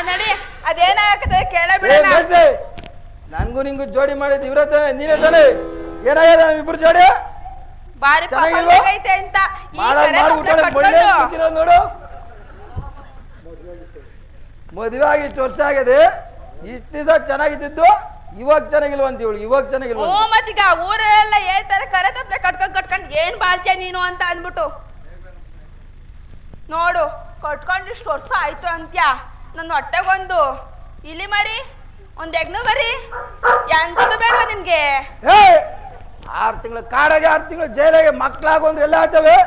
ನಡಿ ಅದೇನಾಗತ್ತೆ ಕೇಳ ಬಿಡ. ನನ್ಗೂ ನಿಂಗೂ ಜೋಡಿ ಮಾಡಿದ್ ಇವ್ರ ನೀನೇ ತಾನೆ. ಏನಾಗಿದೆ ಇಬ್ರು ಜೋಡಿ? ಬಾರಿ ಪಸಂದೈತೆ ಅಂತ ನೋಡು. ಮದುವೆ ಆಗಿ ಇಷ್ಟು ವರ್ಷ ಆಗಿದೆ, ಇಷ್ಟು ದಿವಸ ಚೆನ್ನಾಗಿದ್ದು ಇವಾಗ ಚೆನ್ನಾಗಿಲ್ವಂತ ಇವಳು. ಇವಾಗ ಚೆನ್ನಾಗಿಲ್ವ ಮತ್ತೀಗ ಊರೆಲ್ಲ ಹೇಳ್ತಾರೆ ಕರೆ ತಪ್ಪಲೆ ಕಟ್ಕೊಂಡ್ ಏನ್ ಬಾಳ್ತೀಯ ನೀನು ಅಂತ ಅಂದ್ಬಿಟ್ಟು. ನೋಡು ಕಟ್ಕೊಂಡು ಇಷ್ಟು ವರ್ಷ ಆಯ್ತು ಅಂತ್ಯ. ನನ್ನ ಹೊಟ್ಟೆಗೊಂದು ಇಲ್ಲಿ ಮರಿ ಒಂದ್ ಎಗ್ನು ಮರಿ ಎಂತದು ಬೇಡವ ನಿನ್ಗೆ? 6 ತಿಂಗಳು ಕಾಡಾಗೆ 6 ತಿಂಗಳು ಜೈಲಾಗೆ ಮಕ್ಳಾಗೊಂಡ್ರೆ ಎಲ್ಲ ಆಗ್ತವೆ.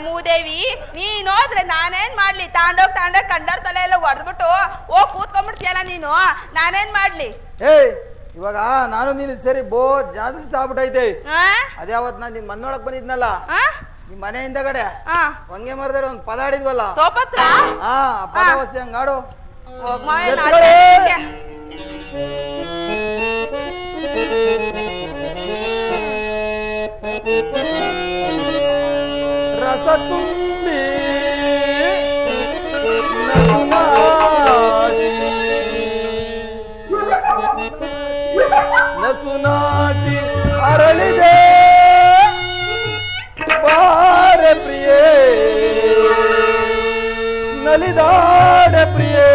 ಮೂದೇವಿ ನೀನ್ ಹೋದ್ರೆ ನಾನೇನ್ ಮಾಡ್ಲಿ? ತಾಂಡೋಗ್ ಕಂಡರ್ ತಲೆ ಎಲ್ಲ ಹೊಡೆದ್ಬಿಟ್ಟು ಕೂತ್ಕೊಂಡ್ಬಿಡ್ತೀಯಲ್ಲ ನೀನು, ನಾನೇನ್ ಮಾಡ್ಲಿ? ಇವಾಗ ನಾನು ನೀನು ಸೇರಿ ಜಾಸ್ತಿ ಸಾಗ್ಬಿಟ್ಟೈತೆ. ಅದ್ಯಾವತ್ ನಾನ್ ನಿನ್ ಮನ್ನೊಳಕ್ ಬಂದಿದ್ನಲ್ಲ ನಿಮ್ ಮನೆ ಹಿಂದಗಡೆ ಹೊಂಗೆ ಮರದಡೆ ಒಂದ್ ಪದ ಆಡಿದ್ವಲ್ಲ, ಪದವಸಿ ಹಂಗಾಡು. ರಸ ತುಂಬಿ ನಸುನಾಚಿ ಅರಳಿದೆ ಬಾರ ಪ್ರಿಯೇ ನಲಿದಾಡ ಪ್ರಿಯೇ.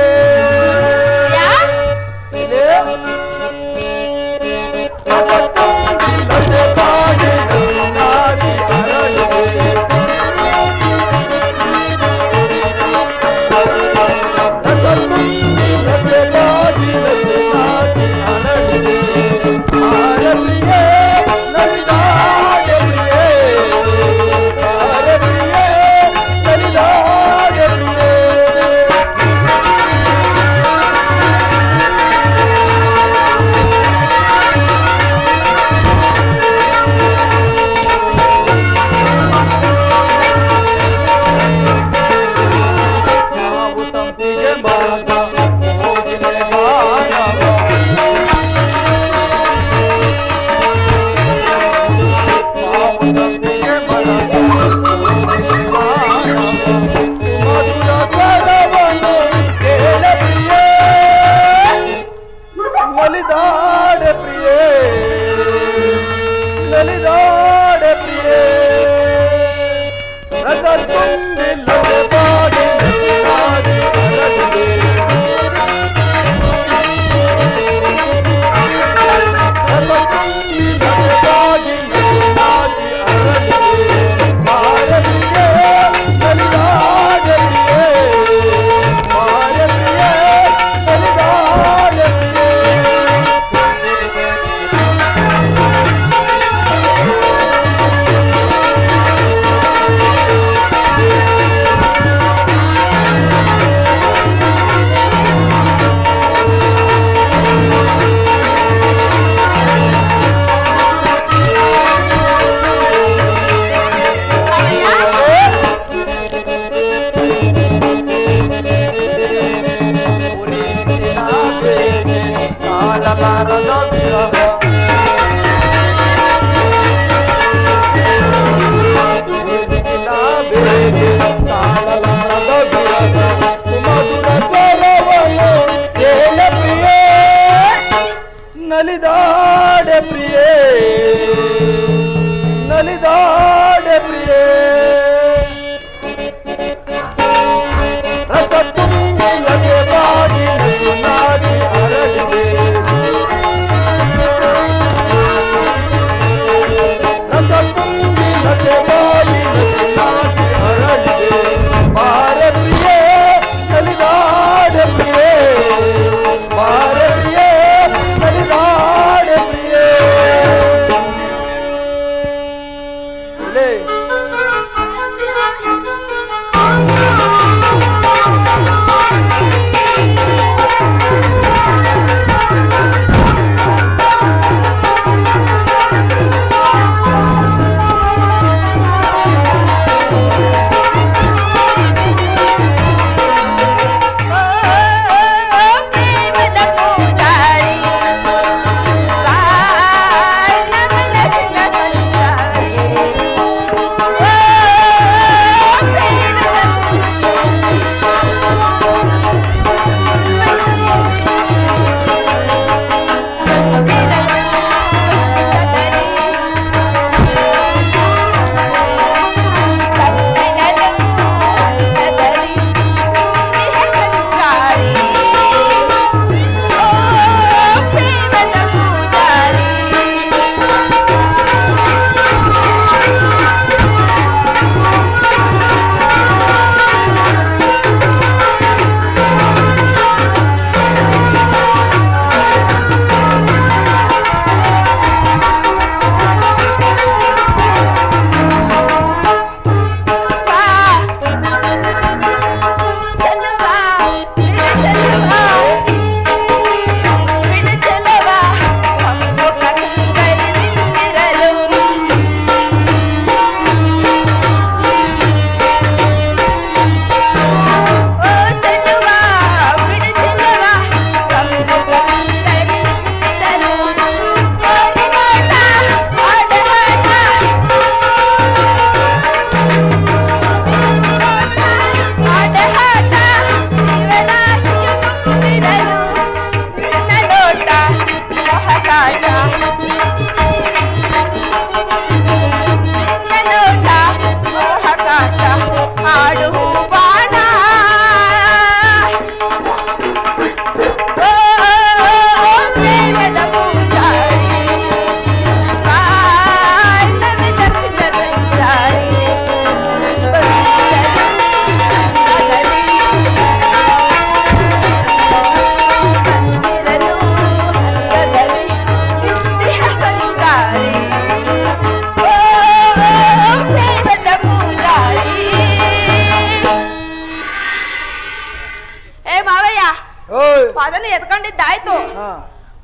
ಅದನ್ನು ಎತ್ಕೊಂಡಿದ್ದಾಯ್ತು.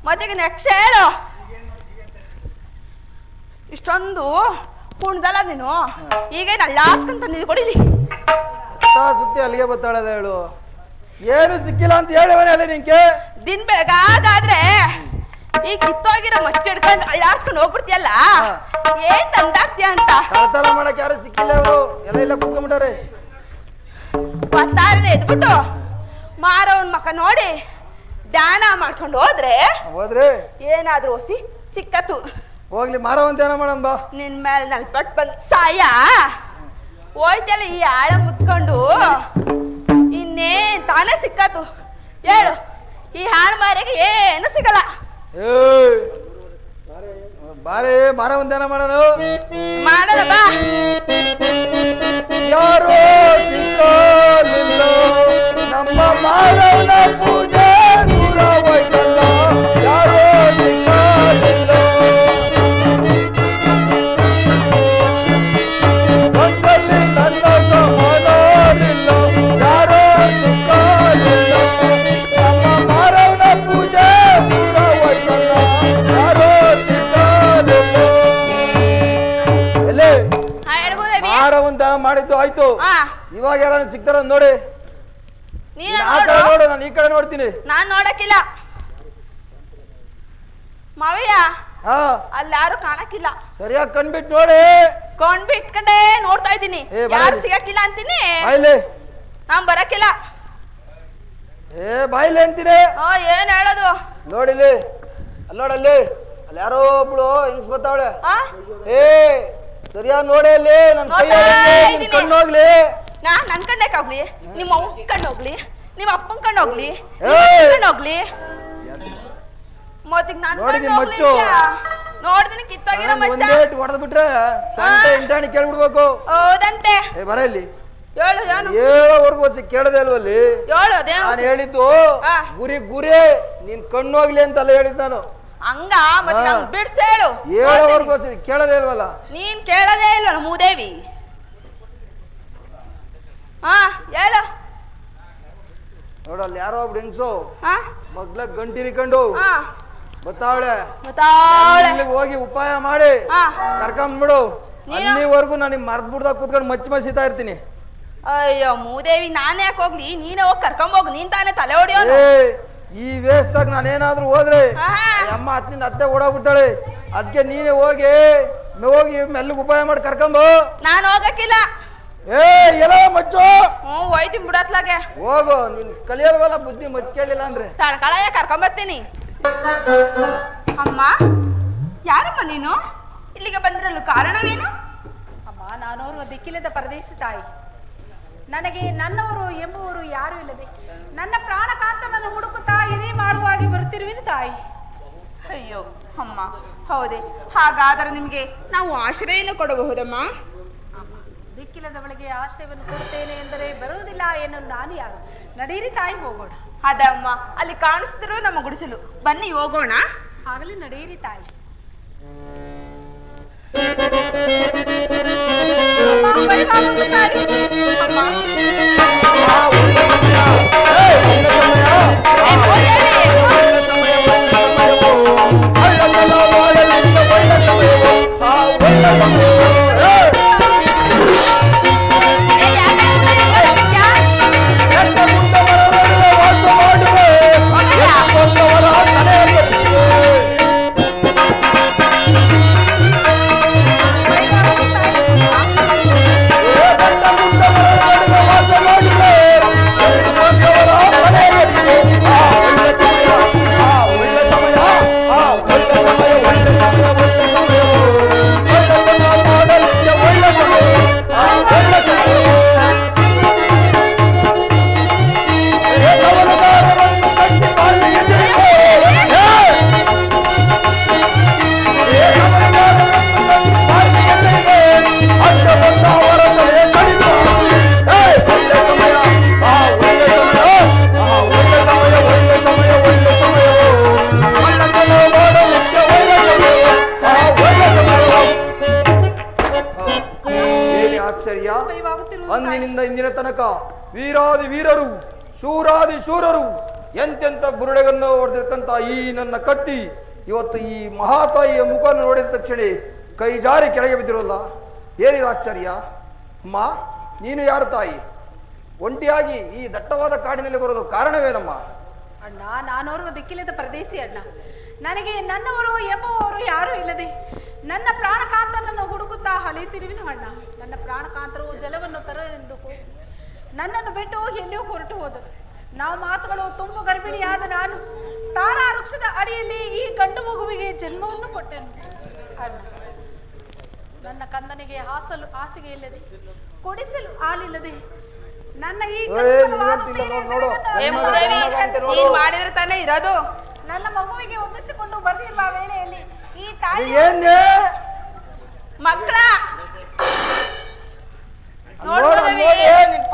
ಮತ್ತೆ ನೆಕ್ಸ್ಟ್ ಹೇಳು. ಇಷ್ಟೊಂದು ಕುಣ್ದಲ್ಲ ನೀನು, ಈಗೇನು ಅಳ್ಳಾಸ್ಕಂತ ನಿಂತ್ಕೊಡಿಲಿ. ಸುತ್ತಿ ಅಲ್ಲಿಗೆ ಬತ್ತಾಳದ ಹೇಳು. ಏನು ಸಿಕ್ಕಿಲ್ಲ ಅಂತ ಹೇಳಿವನೇ ನಿಂಗೆ. ದಿನ ಬೆಳಗಾದ್ರೆ ಈ ಕಿತ್ತೋಗಿರೋ ಮಚ್ಚ ಹಿಡ್ಕೊಂಡು ಅಳ್ಳಾಡ್ಸ್ಕೊಂಡು ಹೋಗ್ಬಿಡ್ತೀಯಲ್ಲ, ಏನ್ ತಂದಾಗ್ತೀಯ ಅಂತ. ಕಳ್ತನ ಮಾಡಕ್ ಯಾರು ಸಿಕ್ಕಿಲ್ಲ ಇವರು, ಎಲ್ಲ ಇಲ್ಲ ಕೂತ್ಕೊಂಡ್ಬಿಟ್ಟಾರೆ. ಪತ್ತಾರನೇ ಎದ್ಬಿಟ್ಟು ಮಾರವನ್ ಮಕ್ಕ ನೋಡಿ ಧ್ಯಾನ ಮಾಡ್ಕೊಂಡು ಹೋದ್ರೆ ಏನಾದ್ರೂ ಹೊಸಿ ಸಿಕ್ಕತ್ತು. ಹೋಗ್ಲಿ ಮಾರವನ್ ಧ್ಯಾನ ಮಾಡಮ್ ಬಾ. ನಿನ್ ಮೇಲೆ ನಲ್ಪಟ್ ಬಂದ್ ಸಾಯ ಹೋಯ್ತಲ್ಲ ಈ ಆಳ ಮುತ್ಕೊಂಡು, ಇನ್ನೇನ್ ತಾನೇ ಸಿಕ್ಕತ್ತು. ಹೇಳು, ಈ ಹಾಳು ಮಾರಿಗೆ ಏನು ಸಿಗಲ್ಲ. ಬಾರೇ ಮಾರವನ್ ಧ್ಯಾನ ಮಾಡೋಣ ಬಾ. ಯಾರೋ ಸಿಕ್ಕಲಿಲ್ಲ ನಮ್ಮ ಮಾರವನ ಪೂಜೆ ದೂರ ಹೋಯ್ತಲ್ಲ, ಯಾರೋ ಸಿಕ್ಕಲಿಲ್ಲ ಒಂದಲ್ಲಿ ನನ್ನ ಸಮಾನವಿಲ್ಲ, ಯಾರೋ ಸಿಕ್ಕಲಿಲ್ಲ ನಮ್ಮ ಮಾರವನ ಪೂಜೆ ದೂರ ಹೋಯ್ತಲ್ಲ, ಯಾರೋ ಸಿಕ್ಕಲಿಲ್ಲ. ಎಲ್ಲಿ ಮಾರವನ್ ದಾನ ಮಾಡಿದ್ದು ಆಯ್ತು, ಇವಾಗ ಯಾರು ಸಿಗ್ತಾರ ನೋಡಿ. ನೋಡು, ನಾನು ಈ ಕಡೆ ನೋಡ್ತೀನಿ. ನಾನ್ ನೋಡಕ್ಕಿಲ್ಲ ಮಾವಯ್ಯ, ಅಲ್ಲಿ ಯಾರು ಕಾಣಕ್ಕಿಲ್ಲ. ಸರಿಯಾಗಿ ಕಣ್ಬಿಟ್ಟು ನೋಡಿ. ಕಣ್ಬಿಟ್ಕಂಡೆ ನೋಡ್ತಾ ಇದ್ದೀನಿ, ಯಾರು ಸಿಗಕ್ಕಿಲ್ಲ ಅಂತೀನಿ. ನಾನ್ ಬರಕ್ಕಿಲ್ಲ. ಬಾಯಿಲೆ ಅಂತೀನಿ. ಏನ್ ಹೇಳೋದು ನೋಡಿಲಿ, ಅಲ್ಲೋಡಲ್ಲಿ ಅಲ್ಲಿ ಯಾರೋ ಒಬ್ಳು ಹಿಂಗ್ಸ್ ಬರ್ತಾವಳೆ. ಸರಿಯಾಗಿ ನೋಡಿ ಅಲ್ಲಿ ನನ್ನ ಕಣ್ಣು ಹೋಗ್ಲಿ. ನನ್ ಕಣ್ಣಕ್ ಹೋಗ್ಲಿ, ನಿಮ್ಮ ಅವ್ವ ಕಣ್ಣು ಹೋಗ್ಲಿ, ನಿಮ್ಮ ಅಪ್ಪನ ಕಣ್ಣು ಹೋಗ್ಲಿ, ಕಣ್ಣು ಹೋಗ್ಲಿ. ಮತ್ತಿಗ್ ನಾನು ನೋಡ್ದಿನಿ ಕಿತ್ತಾಗಿರೋ ಮಚ್ಚ ಹೊಡೆದ್ ಬಿಟ್ರೆ ಇಂಟಾಣಿ ಕೇಳ್ಬಿಡ್ಬೇಕು. ಹೌದಂತೆ. ಬರ ಇಲ್ಲಿ ಹೇಳು. ಹೇಳೋವರೆಗೂ ಕೇಳದೆ ಅಲ್ವಲ್ಲಿ. ಹೇಳು. ನಾನು ಹೇಳಿದ್ದು ಗುರಿ ನೀನ್ ಕಣ್ಣು ಹೋಗ್ಲಿ ಅಂತಲ್ಲ ಹೇಳಿದ್ ನಾನು. ಹಂಗ ಮತ್ತೆ ಬಿಡ್ಸ ಹೇಳು. ಹೇಳೋವರೆಗೂ ಕೇಳದೆ ಇಲ್ವಲ್ಲ. ನೀನ್ ಕೇಳದೇ ಇಲ್ವಲ್ಲ ಮೂದೇವಿ. ಹೇಳು. ನೋಡಲ್ಲಿ ಯಾರೋ ಒಬ್ರು ಹೆಂಗ್ಸು ಮಗ್ಲ ಗಂಟಿರಿಕೊಂಡು ಬತ್ತಾವಳೆ. ಹೋಗಿ ಉಪಾಯ ಮಾಡಿ ಕರ್ಕೊಂಡ್ಬಿಡು. ಅಲ್ಲಿವರೆಗೂ ನಾನು ಮರ್ದ್ ಬಿಡ್ದಾಗ ಕೂತ್ಕೊಂಡು ಮಚ್ಚಿತಾ ಇರ್ತೀನಿ. ಅಯ್ಯೋ ಮೂದೇವಿ, ನಾನ್ ಯಾಕೆ ಹೋಗ್ಲಿ, ನೀನೇ ಹೋಗಿ ಕರ್ಕೊಂಬೋಗು. ನೀನ್ ತಾನೇ ತಲೆ ಹೊಡಿಯೋದು. ಈ ವೇಸ್ದಾಗ ನಾನೇನಾದ್ರೂ ಹೋದ್ರೆ ಅಮ್ಮ ಹತ್ತಿಂದ ಅತ್ತೆ ಓಡಾಗ್ಬಿಟ್ಟಾಳೆ. ಅದಕ್ಕೆ ನೀನೇ ಹೋಗಿ ಮೆಲ್ಲಗ್ ಉಪಾಯ ಮಾಡಿ ಕರ್ಕೊಂಬ. ನಾನು ಹೋಗಕ್ಕಿಲ್ಲ. ಎಲ್ಲ ಮಚ್ಚು ಹೋಯ್ತೀನಿ ಬಿಡತ್ಲಾಗೆ. ಹೋಗು, ನೀನ್ ಕಲಿಯಲ್ವಲ್ಲ ಬುದ್ಧಿ ಮಚ್ ಕೇಳಿಲ್ಲ ಅಂದ್ರೆ ತಡ್ಕಳಯ್ಯ ಕರ್ಕೊಂಬರ್ತೀನಿ. ಅಮ್ಮ, ಯಾರಮ್ಮ ನೀನು? ಇಲ್ಲಿಗೆ ಬಂದಿರಲು ಕಾರಣವೇನು? ಅಮ್ಮ, ನಾನೋರ್ವ ದಿಕ್ಕಿಲ್ಲದ ಪರದೇಶ ತಾಯಿ. ನನಗೆ ನನ್ನವರು ಎಂಬುವರು ಯಾರು ಇಲ್ಲದೆ ನನ್ನ ಪ್ರಾಣಕಾಂತನನ್ನು ಹುಡುಕುತ್ತಾ ಇದೇ ಮಾರುವಾಗಿ ಬರುತ್ತಿರುವಿನ ತಾಯಿ. ಅಯ್ಯೋ ಅಮ್ಮ, ಹೌದೇ? ಹಾಗಾದರೆ ನಿಮಗೆ ನಾವು ಆಶ್ರಯವನ್ನು ಕೊಡಬಹುದಮ್ಮ? ದಿಕ್ಕಿಲ್ಲದವಳಿಗೆ ಆಶ್ರಯವನ್ನು ಕೊಡುತ್ತೇನೆ ಎಂದರೆ ಬರುವುದಿಲ್ಲ ಏನು ನಾನು ಯಾರು? ನಡೀರಿ ತಾಯಿ, ಹೋಗೋಣ. ಅದಮ್ಮ, ಅಲ್ಲಿ ಕಾಣಿಸ್ತಿರೋ ನಮ್ಮ ಗುಡಿಸಲು, ಬನ್ನಿ ಹೋಗೋಣ. ಆಗಲಿ, ನಡೀರಿ ತಾಯಿ. ಅಂದಿನಿಂದ ಇಂದಿನ ತನಕ ವೀರಾದಿ ವೀರರು, ಶೂರಾದಿ ಶೂರರು, ಎಂತೆಂತ ಬುರುಡೆಗನ್ನು ಹೊಡೆದಿರ್ತಕ್ಕಂತ ಈ ನನ್ನ ಕತ್ತಿ ಇವತ್ತು ಈ ಮಹಾತಾಯಿಯ ಮುಖವನ್ನು ನೋಡಿದ ತಕ್ಷಣ ಕೈ ಜಾರಿ ಕೆಳಗೆ ಬಿದ್ದಿರೋಲ್ಲ. ಏನಿದು ಆಶ್ಚರ್ಯ? ಅಮ್ಮ, ನೀನು ಯಾರು ತಾಯಿ? ಒಂಟಿಯಾಗಿ ಈ ದಟ್ಟವಾದ ಕಾಡಿನಲ್ಲಿ ಬರೋದು ಕಾರಣವೇನಮ್ಮ? ಅಣ್ಣ, ನಾನೋರ್ವ ದಿಕ್ಕಿಲ್ಲದ ಪ್ರದೇಶಿ ಅಣ್ಣ. ನನಗೆ ನನ್ನವರು ಎಂಬುವವರು ಯಾರೂ ಇಲ್ಲದೆ ನನ್ನ ಪ್ರಾಣಕಾಂತನನ್ನು ಹುಡುಕುತ್ತಾ ಅಲೆಯುತ್ತಿರುವೆನು ಅಣ್ಣ. ನನ್ನ ಪ್ರಾಣಕಾಂತರು ಜಲವನ್ನು ತರಲೆಂದು ನನ್ನನ್ನು ಬಿಟ್ಟು ಎಲ್ಲಿಯೂ ಹೊರಟು ಹೋದರು. ನಾವು ಮಾಸಗಳು ತುಂಬು ಗರ್ಭಿಣಿಯಾದ ನಾನು ತಾರಾ ವೃಕ್ಷದ ಅಡಿಯಲ್ಲಿ ಈ ಗಂಡು ಮಗುವಿಗೆ ಜನ್ಮವನ್ನು ಕೊಟ್ಟೆನು ಅಣ್ಣ. ನನ್ನ ಕಂದನಿಗೆ ಹಾಸಿಗೆ ಇಲ್ಲದೆ, ಕುಡಿಸಲು ಹಾಲಿಲ್ಲದೆ, ನನ್ನ ಈ ಮಾಡಿದ್ರೆ ತಾನೇ ಇರೋದು. ನನ್ನ ಮಗುವಿಗೆ ಒದಿಸಿಕೊಂಡು ಬರ್ತಿರುವ ವೇಳೆಯಲ್ಲಿ ಈ ತಾಯಿ ಮಕ್ಕಳ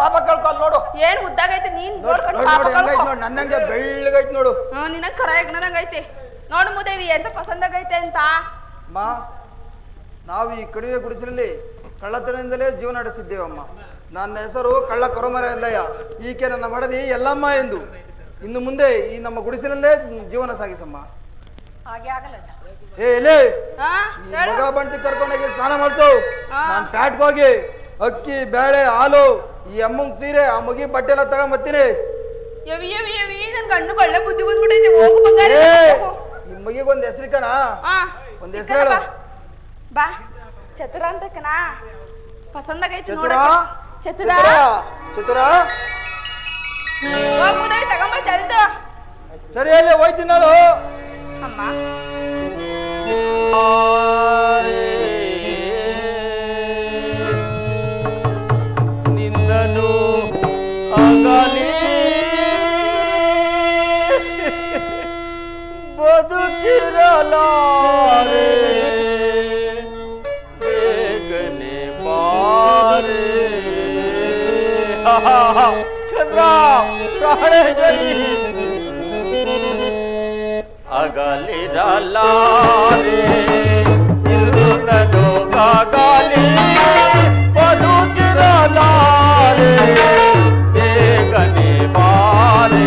ಪಾಪ ಕಳ್ಕೊಂಡ್ ನೋಡು. ಏನ್ ಉದ್ದಾಗೈತೆ ನೀನ್ ನನ್ನಂಗೆ ಬೆಳ್ಳಗೈತೆ ನೋಡು. ನಿನ್ನ ಕರ ಎಗ್ನಂಗೈತೆ ನೋಡು ಮುದೇವಿ, ಎಂತ ಪಸಂದಾಗೈತೆ ಅಂತ. ಮಾ, ನಾವು ಈ ಕಡಿವೆ ಗುಡಿಸಲಲ್ಲಿ ಕಳ್ಳತನದಿಂದಲೇ ಜೀವನ ನಡೆಸಿದ್ದೇವಮ್ಮ. ನನ್ನ ಹೆಸರು ಕಳ್ಳ ಕರೋಮರ ಎಲ್ಲಯ್ಯ, ಈಕೆ ನನ್ನ ಮಡದಿ ಎಲ್ಲಮ್ಮ ಎಂದು. ಇನ್ನು ಮುಂದೆ ಈ ನಮ್ಮ ಗುಡಿಸಲಲ್ಲೇ ಜೀವನ ಸಾಗಿಸಮ್ಮ. ಹಾಗೆ ಆಗಲ್ಲ. ಮಗ ಬಂಟಿ ಕರ್ಕೊಂಡೋಗಿ ಸ್ನಾನ ಮಾಡ್ತೇವ್. ನಾನ್ ಪ್ಯಾಟ್ಗೆ ಹೋಗಿ ಅಕ್ಕಿ, ಬೇಳೆ, ಹಾಲು, ಈ ಅಮ್ಮಂಗ್ ಸೀರೆ, ಆ ಮಗಿ ಬಟ್ಟೆ ಎಲ್ಲ ತಗೊಂಬತ್ತೀನಿ. ನನ್ ಗಂಡು ಒಳ್ಳೆ ಬುದ್ಧಿ ಬಂದ್ಬಿಟ್ಟೈತೆ. ಹೋಗು ಬಂಗಾರ, ಈ ಮಗಿಗೆ ಒಂದ್ ಹೆಸರಿಕನ, ಒಂದ್ ಹೆಸರು ಹೇಳು. ಬಾ, ಚತುರ ಅಂತಕನ ಪಸಂದಾಗೈತಿ. ಚತುರ ಚತುರ ಚತುರ ಹೋಗ್ಬೋದಾಗಿ ತಗೊಂಬ ಜಲ್ದು. ಸರಿ, ಅಲ್ಲೇ ಹೋಯ್ತೀನಿ ನಾನು. ಅಮ್ಮ, ನಿನ್ನನು ಆಗಲಿ ಬದುಕಿರಲಾರೆ, ಬೇಗನೆ ಬಾರೆ ಚಂದ್ರ ಪ್ರಾಣದಲ್ಲಿ ಅಗಲಿರಲಾರೆ, ನಿನ್ನನು ಆಗಲಿ ಬದುಕಿರಲಾರೆ, ಬೇಗನೆ ಬಾರೆ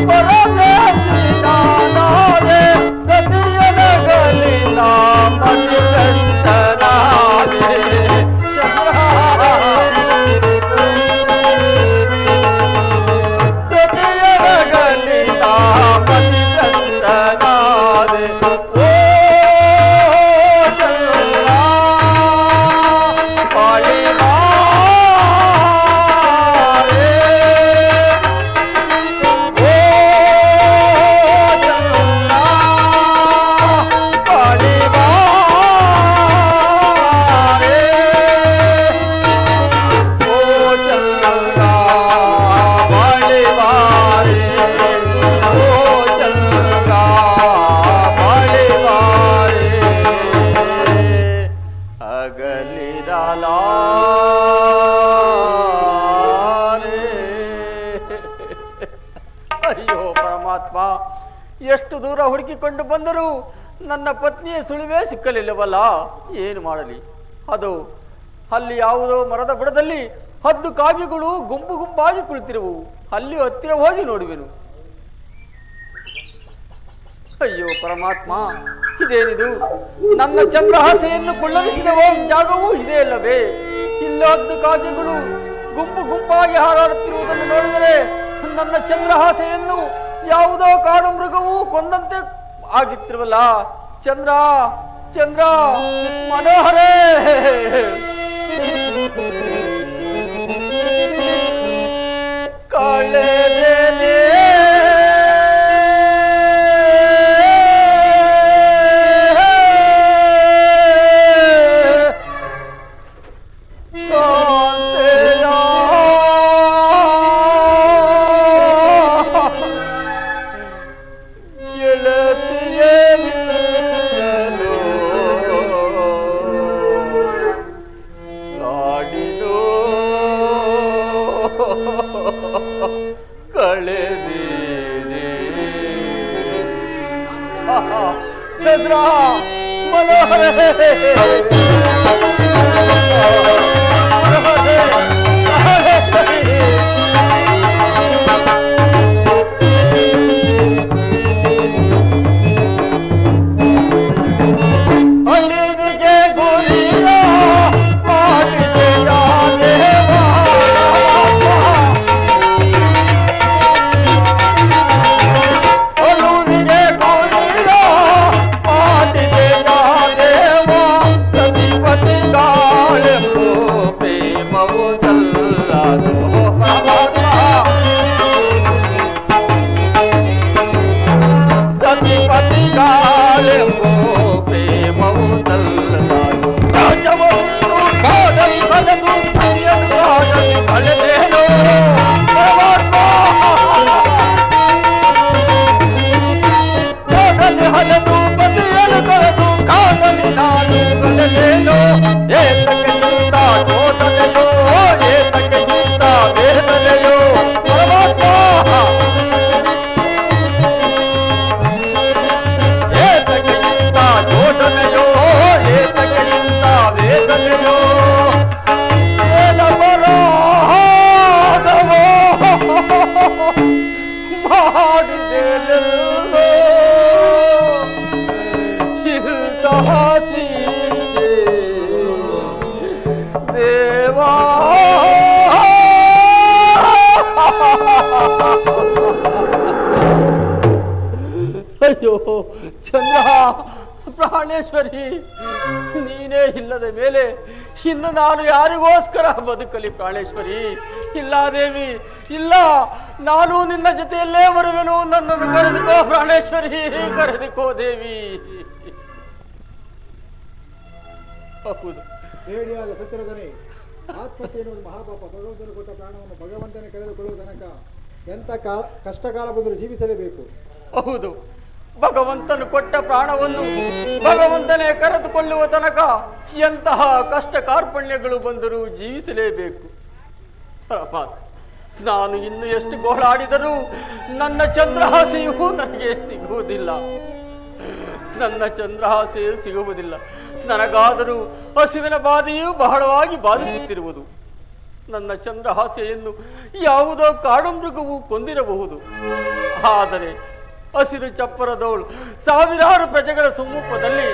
ಪರದೇಶಿನಾದೆ ಸತಿಯನಗಲಿನ ಮಣಿಕಂಠನಾದೆ ಚಂದ್ರ ಸತಿಯನಗಲಿನ ಮಣಿಕಂಠನಾದೆ ಓ ಚಂದ್ರ ಪಾಳಿವಾ ಅಯ್ಯೋ ಪರಮಾತ್ಮ, ಎಷ್ಟು ದೂರ ಹುಡುಕಿಕೊಂಡು ಬಂದರೂ ನನ್ನ ಪತ್ನಿಯ ಸುಳಿವೇ ಸಿಕ್ಕಲಿಲ್ಲವಲ್ಲ. ಏನು ಮಾಡಲಿ? ಅದು ಅಲ್ಲಿ ಯಾವುದೋ ಮರದ ಬುಡದಲ್ಲಿ ಹದ್ದು ಕಾಗೆಗಳು ಗುಂಪು ಗುಂಪಾಗಿ ಕುಳಿತಿರುವು. ಅಲ್ಲಿ ಹತ್ತಿರ ಹೋಗಿ ನೋಡುವೆನು. ಅಯ್ಯೋ ಪರಮಾತ್ಮ, ಇದೇನಿದು? ನನ್ನ ಚಂದ್ರಹಾಸೆಯನ್ನು ಕುಳ್ಳರಿಸಿದ ಜಾಗವೂ ಇದೇ ಅಲ್ಲವೇ? ಇಲ್ಲ ಹದ್ದು ಕಾಗೆಗಳು ಗುಂಪು ಗುಂಪಾಗಿ ಹಾರಾಡುತ್ತಿರುವುದನ್ನು ನೋಡಿದರೆ ನನ್ನ ಚಂದ್ರಹಾಸೆಯನ್ನು ಯಾವುದೋ ಕಾಡು ಮೃಗವು ಕೊಂದಂತೆ ಆಗಿತ್ತಿರುವಲ್ಲ. ಚಂದ್ರ ಚಂದ್ರ ಮನೋಹರೇ, ಕಳೆದೇನೆ ಚಂದ್ರ ಮನೋಹರೇ ಅಯ್ಯೋ ಚಂದ್ರ ಪ್ರಾಣೇಶ್ವರಿ, ನೀನೇ ಇಲ್ಲದ ಮೇಲೆ ಇನ್ನು ನಾನು ಯಾರಿಗೋಸ್ಕರ ಬದುಕಲಿ ಪ್ರಾಣೇಶ್ವರಿ? ಇಲ್ಲ ದೇವಿ, ಇಲ್ಲ, ನಾನು ನಿನ್ನ ಜೊತೆಯಲ್ಲೇ ಬರುವೆನು. ನನ್ನನ್ನು ಕರೆದುಕೋ ಪ್ರಾಣೇಶ್ವರಿ, ಕರೆದುಕೋ ದೇವಿ. ಹೌದು, ಹೇಳಿಯಾಗ ಸತ್ಯರದನೆ, ಆತ್ಮಹತ್ಯೆ ಎನ್ನುವುದು ಮಹಾಪಾಪ. ಭಗವಂತನು ಕೊಟ್ಟ ಪ್ರಾಣವನ್ನು ಭಗವಂತನೇ ಕಳೆದುಕೊಳ್ಳುವ ತನಕ ಎಂಥ ಕಷ್ಟಕಾಲ ಬಂದರೂ ಜೀವಿಸಲೇಬೇಕು. ಹೌದು, ಭಗವಂತನು ಕೊಟ್ಟ ಪ್ರಾಣವನ್ನು ಭಗವಂತನೇ ಕರೆದುಕೊಳ್ಳುವ ತನಕ ಎಂತಹ ಕಷ್ಟ ಕಾರ್ಪಣ್ಯಗಳು ಬಂದರೂ ಜೀವಿಸಲೇಬೇಕು. ನಾನು ಇನ್ನು ಎಷ್ಟು ಗೋಳಾಡಿದರೂ ನನ್ನ ಚಂದ್ರಹಾಸೆಯೂ ನನಗೆ ಸಿಗುವುದಿಲ್ಲ. ನನ್ನ ಚಂದ್ರಹಾಸೆಯೂ ಸಿಗುವುದಿಲ್ಲ. ನನಗಾದರೂ ಹಸಿವಿನ ಬಾಧೆಯೂ ಬಹಳವಾಗಿ ಬಾಧಿಸುತ್ತಿರುವುದು. ನನ್ನ ಚಂದ್ರಹಾಸೆಯನ್ನು ಯಾವುದೋ ಕಾಡು ಮೃಗವು ಕೊಂದಿರಬಹುದು. ಆದರೆ ಹಸಿರು ಚಪ್ಪರದವಳು ಸಾವಿರಾರು ಪ್ರಜೆಗಳ ಸಮ್ಮುಖದಲ್ಲಿ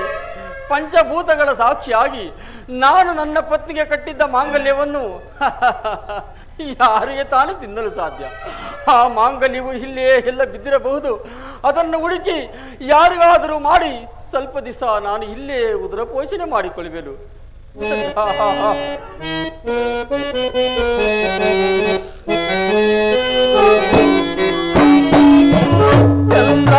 ಪಂಚಭೂತಗಳ ಸಾಕ್ಷಿಯಾಗಿ ನಾನು ನನ್ನ ಪತ್ನಿಗೆ ಕಟ್ಟಿದ್ದ ಮಾಂಗಲ್ಯವನ್ನು ಯಾರಿಗೆ ತಾನೇ ತಿನ್ನಲು ಸಾಧ್ಯ? ಆ ಮಾಂಗಲ್ಯವು ಇಲ್ಲೇ ಎಲ್ಲ ಬಿದ್ದಿರಬಹುದು. ಅದನ್ನು ಹುಡುಕಿ ಯಾರಿಗಾದರೂ ಮಾಡಿ ಸ್ವಲ್ಪ ದಿವಸ ನಾನು ಇಲ್ಲೇ ಉದರ ಪೋಷಣೆ ಮಾಡಿಕೊಳ್ಳುವೆನು. ಚಂದ್ರ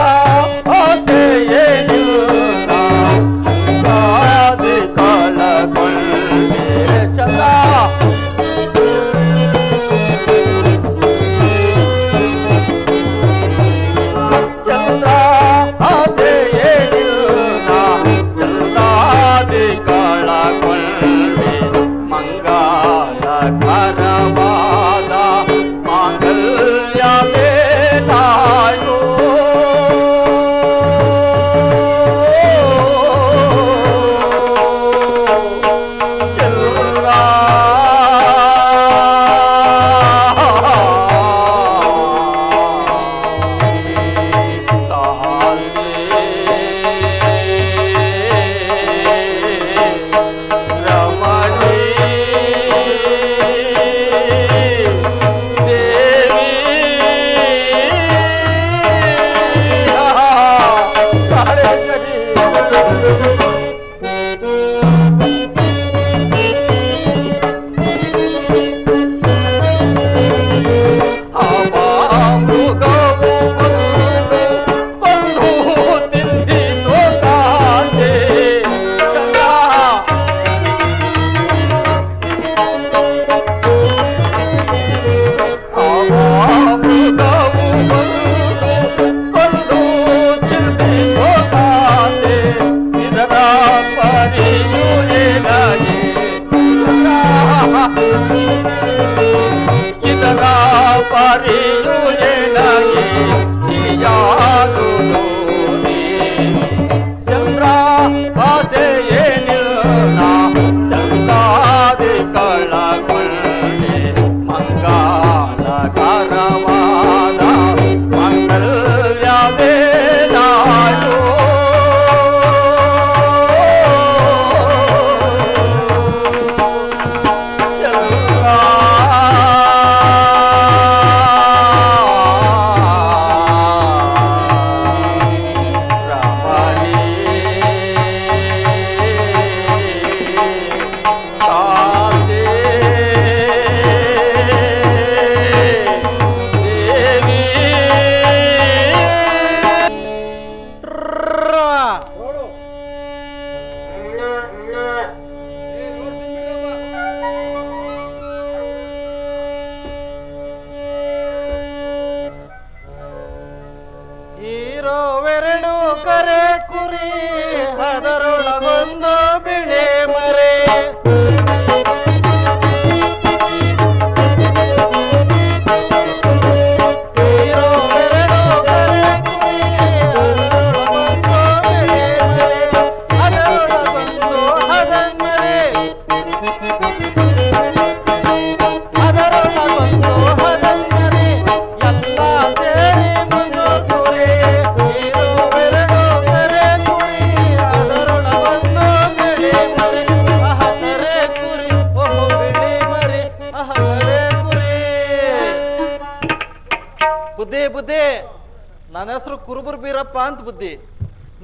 ನನ್ನ ಹೆಸರು ಕುರುಬುರ್ ಬೀರಪ್ಪ ಅಂತ ಬುದ್ಧಿ.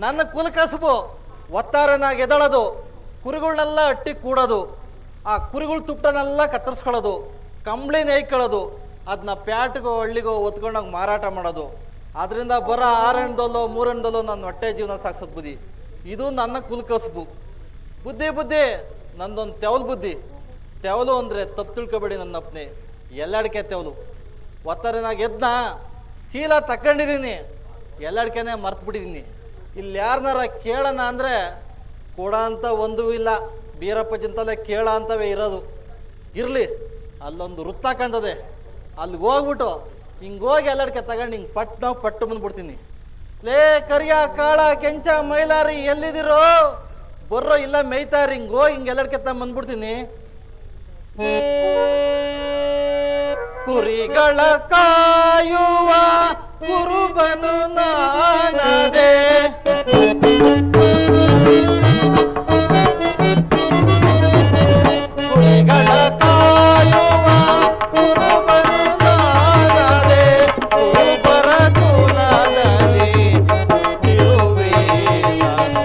ನನ್ನ ಕುಲ ಕಸಬು ಒತ್ತಾರನಾಗ ಎದಳೋದು, ಕುರಿಗಳನ್ನೆಲ್ಲ ಅಟ್ಟಿ ಕೂಡೋದು, ಆ ಕುರಿಗಳ ತುಪ್ಪನೆಲ್ಲ ಕತ್ತರಿಸ್ಕೊಳ್ಳೋದು, ಕಂಬಳಿ ನೇಯ್ಕೊಳ್ಳೋದು, ಅದನ್ನ ಪ್ಯಾಟ್ಗೋ ಹಳ್ಳಿಗೋ ಒತ್ಕೊಂಡೋಗಿ ಮಾರಾಟ ಮಾಡೋದು. ಅದರಿಂದ ಬರೋ 6 ಹೆಣ್ದಲ್ಲೋ 3 ಹೆಣ್ದಲ್ಲೋ ನನ್ನ ಹೊಟ್ಟೆ ಜೀವನ ಸಾಗಿಸೋದು ಬುದ್ಧಿ. ಇದು ನನ್ನ ಕುಲ ಕಸಬು. ಬುದ್ಧಿ ನಂದೊಂದು ತೆವಲು ಬುದ್ಧಿ. ತೆವಲು ಅಂದರೆ ತಪ್ಪು ತಿಳ್ಕೊಬೇಡಿ ನನ್ನಪ್ಪನೇ, ಎಲ್ಲಡಿಕೆ ತೆವಲು. ಒತ್ತಾರನಾಗ ಎದ್ನ ಚೀಲ ತಕೊಂಡಿದ್ದೀನಿ, ಎಲ್ಲಡಿಕೆನೆ ಮರ್ತು ಬಿಟ್ಟಿದ್ದೀನಿ. ಇಲ್ಲಿ ಯಾರನ್ನಾರ ಕೇಳೋಣ ಅಂದರೆ ಕೊಡ ಅಂತ ಒಂದೂ ಇಲ್ಲ, ಬೀರಪ್ಪ ಚಿಂತಲೇ ಕೇಳ ಅಂತವೇ ಇರೋದು. ಇರಲಿ, ಅಲ್ಲೊಂದು ವೃತ್ತ ಕಾಣ್ತದೆ, ಅಲ್ಲಿಗೆ ಹೋಗ್ಬಿಟ್ಟು ಹಿಂಗೆ ಹೋಗಿ ಎಲ್ಲಡಿಕೆ ತಗೊಂಡು ಹಿಂಗೆ ಪಟ್ಟು ಬಂದ್ಬಿಡ್ತೀನಿ. ಲೇ ಕರಿಯ ಕಾಳ ಕೆಂಚ ಮೈಲಾರಿ ಎಲ್ಲಿದಿರೋ ಬರ್ರೋ, ಇಲ್ಲ ಮೇಯ್ತಾರಿ, ಹಿಂಗೆ ಹೋಗಿ ಹಿಂಗೆ ಎಲ್ಲಡಿಕೆ ಬಂದ್ಬಿಡ್ತೀನಿ. ಕುರಿಗಳ ಕಾಯುವ ಕುರುಬನು ನಾನದೆ ಕುರಿಗಳ ಕಾಯುವ ಕುರುಬನು ನಾನದೆ ಕುರುಬರ ಕುಲದಲ್ಲಿ ಇರುವೆ ನಾನು.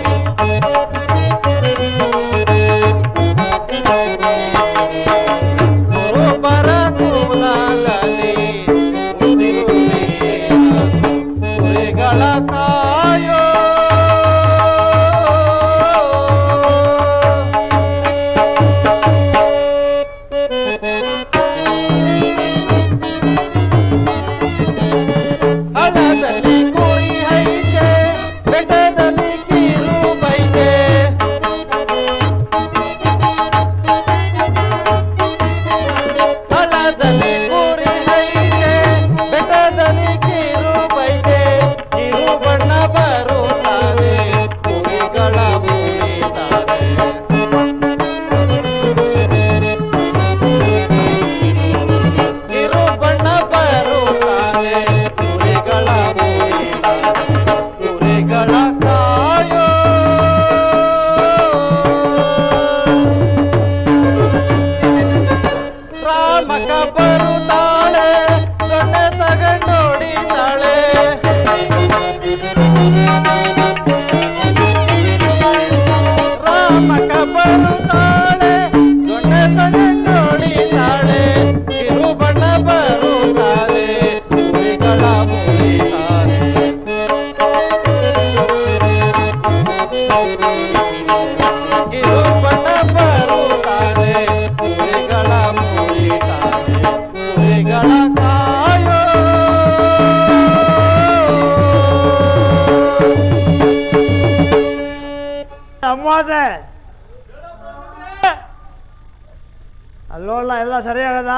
ಕುರುಬರ ಕುಲದಲ್ಲಿ ಹುಟ್ಟಿರುವೆ ನಾನು. ಕುರಿಗಳ ಕಾಯೋ ಹಳ್ಳದಲ್ಲಿ ಕುರಿ ಐತೆ ಬೆಟ್ಟದಲ್ಲಿ ಕಿರು ಬೈತೆ ಹಳ್ಳದಲ್ಲಿ ಕುರಿ ಐತೆ ಬೆಟ್ಟದಲ್ಲಿ ಕಿರು ಬೈತೆ ಕಿರು ಬಣ್ಣ ಬರುತ್ತಾರೆ ಕುರಿಗಳ ಬೂರಿತಾರೆ ಕಿರು ಬಣ್ಣ ಬರುತ್ತಾರೆ ಕುರಿಗಳ ಬೂರಿತಾರೆ ಕುರಿಗಳ ಕಾಯೋ ರಾಮಕ ಬರುತ್ತಾಳೆ ದೊಣ್ಣೆ ತಗೊಂಡೋಡಿತಾಳೆ ರಾಮಕ ಬರುತ್ತಾಳೆ ದೊಣ್ಣೆ ತಗೊಂಡೋಡಿತಾಳೆ ಕಿರು ಬಣ್ಣ ಬರುತ್ತಾರೆ ಕುರಿಗಳ ಬೂರಿತಾರೆ ಕಿರು ಬಣ್ಣ ಬರುತ್ತಾರೆ ಕುರಿಗಳ ಬೂರಿತಾರೆ ಕುರಿಗಳ ಕಾಯೋ ಅಮ್ಮಾಸೆ ಅಲ್ಲೋಲ್ಲ ಎಲ್ಲ ಸರಿಯಾಗದ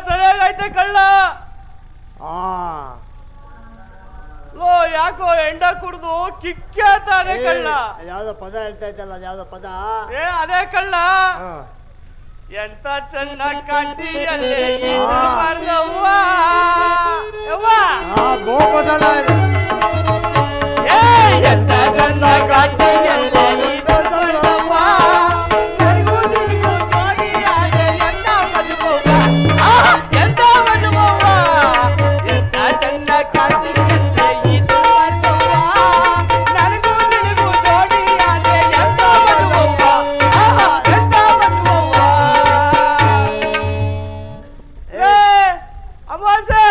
ಸರಿಯಾಗೈತೆ ಕಳ್ಳ. ಹಾ ಲೋ ಯಾಕೋ ಎಂಡ ಕುಡ್ದು ಕಿಕ್ಕಾತಾನೆ ಕಳ್ಳ. ಯಾವ್ದೋ ಪದ ಹೇಳ್ತಾ ಇದ್ದಲ್ಲ ಯಾವ್ದೋ ಪದ ಅದೇ ಕಳ್ಳ. ಹಾ. ಎಂತ ಚೆನ್ನಾಗ್ ಕಾಟಿಯಲ್ಲೇ ಈಜು ಮಾಡ್ದವ್ವ. ಯವ್ವ. ಬೋ ಪದ ಏ, ಎಂತ ಚೆನ್ನಾಗ್ ಕಾಟಿಯಲ್ಲೇ ಈಜು ಮಾಡ್ದವ್ವ. ನನಗೂ ನಿನಗೂ ಜೋಡಿಯಾದೆ ಎಂತ ಮಜುಮವ್ವ. ಎಂತ ಮಜುಮವ್ವ. ಎಂತ ಚೆನ್ನಾಗ್ ಕಾಟಿಯಲ್ಲೇ ಈಜು ಮಾಡ್ದವ್ವ. ನನಗೂ ನಿನಗೂ ಜೋಡಿಯಾದೆ ಎಂತ ಮಜುಮವ್ವ. ಎಂತ ಮಜುಮವ್ವ. ಏ ಅಮಾವಾಸ್ಯೆ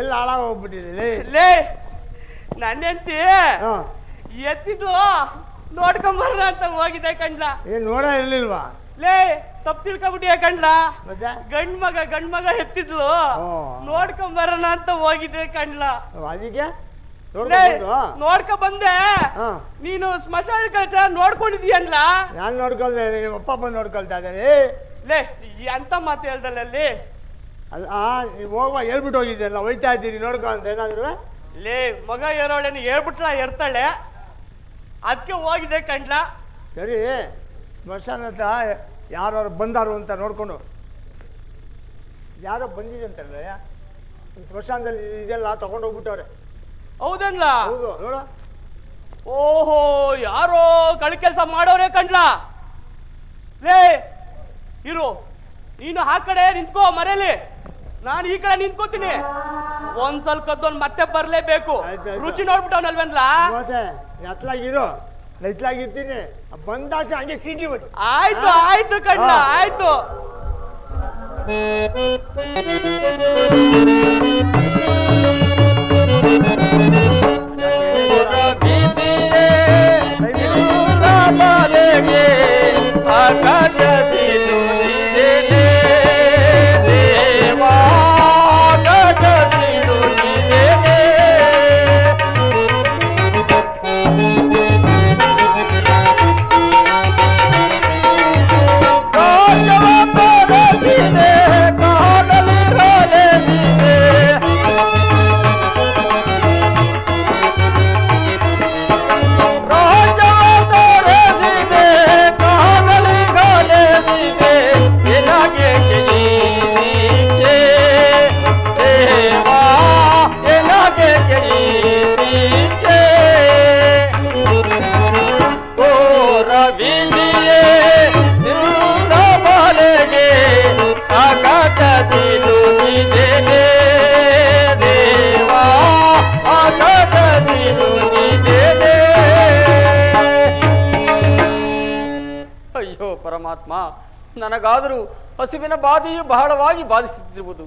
ಎಲ್ಲ ಹಾಳಾಗ ಹೋಗ್ಬಿಟ್ಟಿದೆ ಲೇ ನನ್ನೆಂತಿ ಎತ್ತಿದ್ಲು ನೋಡ್ಕೊಂಬರ್ರ ಅಂತ ಹೋಗಿದೆ ಕಣ್ಲ. ಏನ್ ನೋಡ ಇರ್ಲಿಲ್ವಾ ಲೇ ತಪ್ಪು ತಿಳ್ಕೊಬಿಟ್ಟಿಯ ಕಣ್ಲ. ಮತ್ತೆ ಗಂಡ್ ಮಗ ಎತ್ತಿದ್ಲು ಓ. ನೋಡ್ಕೊಂಬರೋಣ ಅಂತ ಹೋಗಿದೆ ಕಣ್ಲ. ಅದಕ್ಕೆ ಲೇ ನೋಡ್ಕೊ ಬಂದೆ. ನೀನು ಸ್ಮಶಾನ ಕಳಚ ನೋಡ್ಕೊಂಡಿದೀಯನ್ಲ. ನಾನು ನೋಡ್ಕೊಳ್ದೆ ನಿಮ್ಮ ಅಪ್ಪ ಬಂದು ನೋಡ್ಕೊಳ್ತಾ ಇದ್ದಾರೆ. ಲೇ ಎಂತ ಮಾತು ಹೇಳ್ದಲ್ಲ ಅಲ್ಲಿ. ನೀವು ಹೋಗುವ ಹೇಳ್ಬಿಟ್ಟು ಹೋಗಿದ್ದೆಲ್ಲ ಹೋಯ್ತಾ ಇದ್ದೀರಿ ನೋಡ್ಕೊ ಅಂತ ಏನಾದ್ರು. ಲೇ ಮಗ ಏರೋಳೇನು ಹೇಳ್ಬಿಟ್ಲ ಎರ್ತಾಳೆ ಅದಕ್ಕೆ ಹೋಗಿದೆ ಕಣ್ಲ. ಸರಿ ಸ್ಮಶಾನ ಹತ್ರ ಯಾರು ಬಂದಾರು ಅಂತ ನೋಡ್ಕೊಂಡು ಯಾರೋ ಬಂದಿದೆ ಅಂತಾರಲ್ಲ ಸ್ಮಶಾನದಲ್ಲಿ ಇದೆಲ್ಲ ತಗೊಂಡು ಹೋಗ್ಬಿಟ್ಟವ್ರೆ. ಹೌದನ್ಲ. ಹೌದು ನೋಡ. ಓಹೋ ಯಾರೋ ಕಳ್ ಕೆಲಸ ಮಾಡೋರೆ ಕಣ್ಲ. ಲೇ ಇರು ನೀನು ಆ ಕಡೆ ನಿಂತ್ಕೋ ಮರೇಲಿ, ನಾನು ಈ ಕಡೆ ನಿಂತ್ಕೋತೀನಿ. ಒಂದ್ಸಲ ಕದ್ದೋನ್ ಮತ್ತೆ ಬರ್ಲೇಬೇಕು. ರುಚಿ ನೋಡ್ಬಿಟ್ಟವನಲ್ವೇನ್ಲ. ಎತ್ಲಾಗಿರು ಎತ್ಲಾಗಿರ್ತೀನಿ ಬಂದಾಸೆ ಹಂಗೆ ಸೀಟಿ ಬಿಟ್ಟು. ಆಯ್ತು ಆಯ್ತು ಕಣ್ಲ ಆಯ್ತು. ಪರಮಾತ್ಮ, ನನಗಾದರೂ ಹಸಿವಿನ ಬಾಧೆಯು ಬಹಳವಾಗಿ ಬಾಧಿಸುತ್ತಿರುವುದು.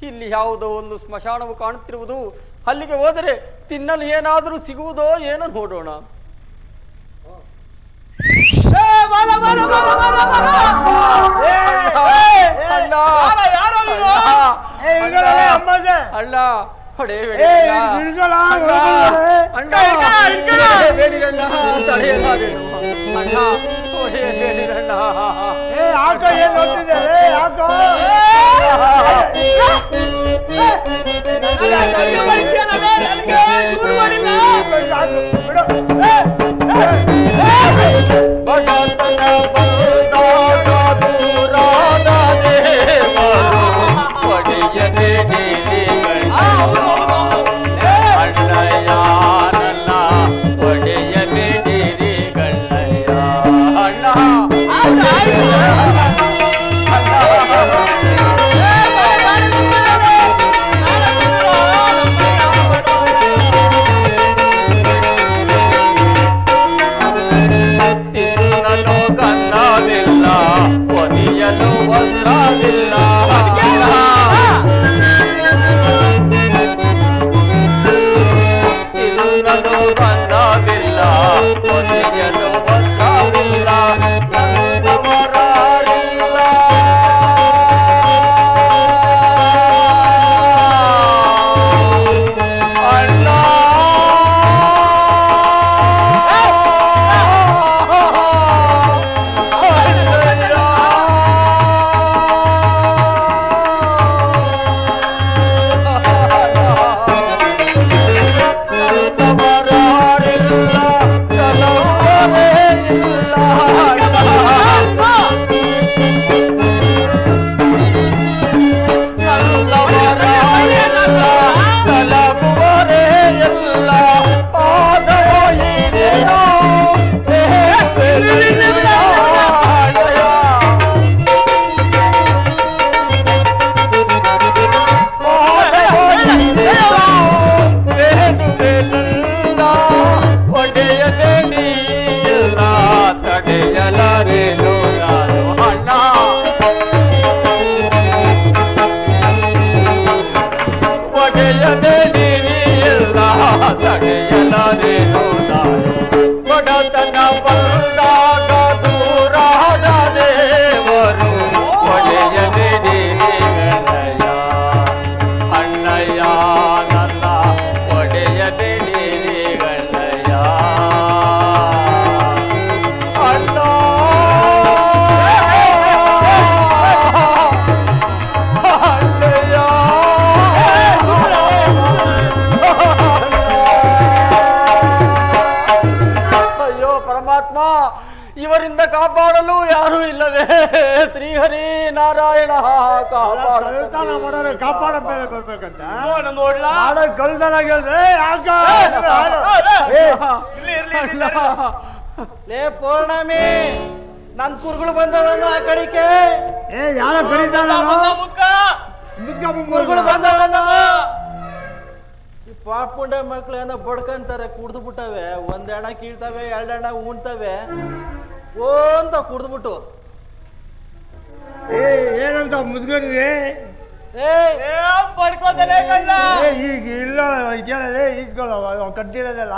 ಇಲ್ಲಿ ಯಾವುದೋ ಒಂದು ಸ್ಮಶಾನವು ಕಾಣುತ್ತಿರುವುದು. ಅಲ್ಲಿಗೆ ಹೋದರೆ ತಿನ್ನಲು ಏನಾದರೂ ಸಿಗುವುದೋ ಏನೋ ನೋಡೋಣ. ಅಲ್ಲ ಹೊಡೆ ಇವರಿಂದ ಕಾಪಾಡಲು ಯಾರೂ ಇಲ್ಲವೇ? ಶ್ರೀಹರಿ ನಾರಾಯಣ ಕಾಪಾಡಬೇರೆ ಬರ್ಬೇಕಂತ ಲೇ ಪೌರ್ಣಮಿ, ನನ್ ಕುರುಗಳು ಬಂದವನು ಆ ಕಡಿಕೆ. ಯಾರ ಕುರುಗಳು ಬಂದವನು. ಈ ಪಾಪುಂಡ ಮಕ್ಳು ಏನೋ ಬಡ್ಕಂತಾರೆ, ಕುಡ್ದು ಬಿಟ್ಟವೆ. ಒಂದ್ ಎಣ ಕೀಳ್ತವೆ, ಎರಡೆಣ ಉಣ್ತವೆ, ಓ ಅಂತ ಕುಡ್ದ್ಬಿಟ್ಟು. ಏನಂತ ಮುದ್ಗರಿ ಈಗ ಇಲ್ಲ ಕೇಳದೆ ಈಸ್ಕೊಳ್ಳ ಕಟ್ಟಿರೋದಲ್ಲ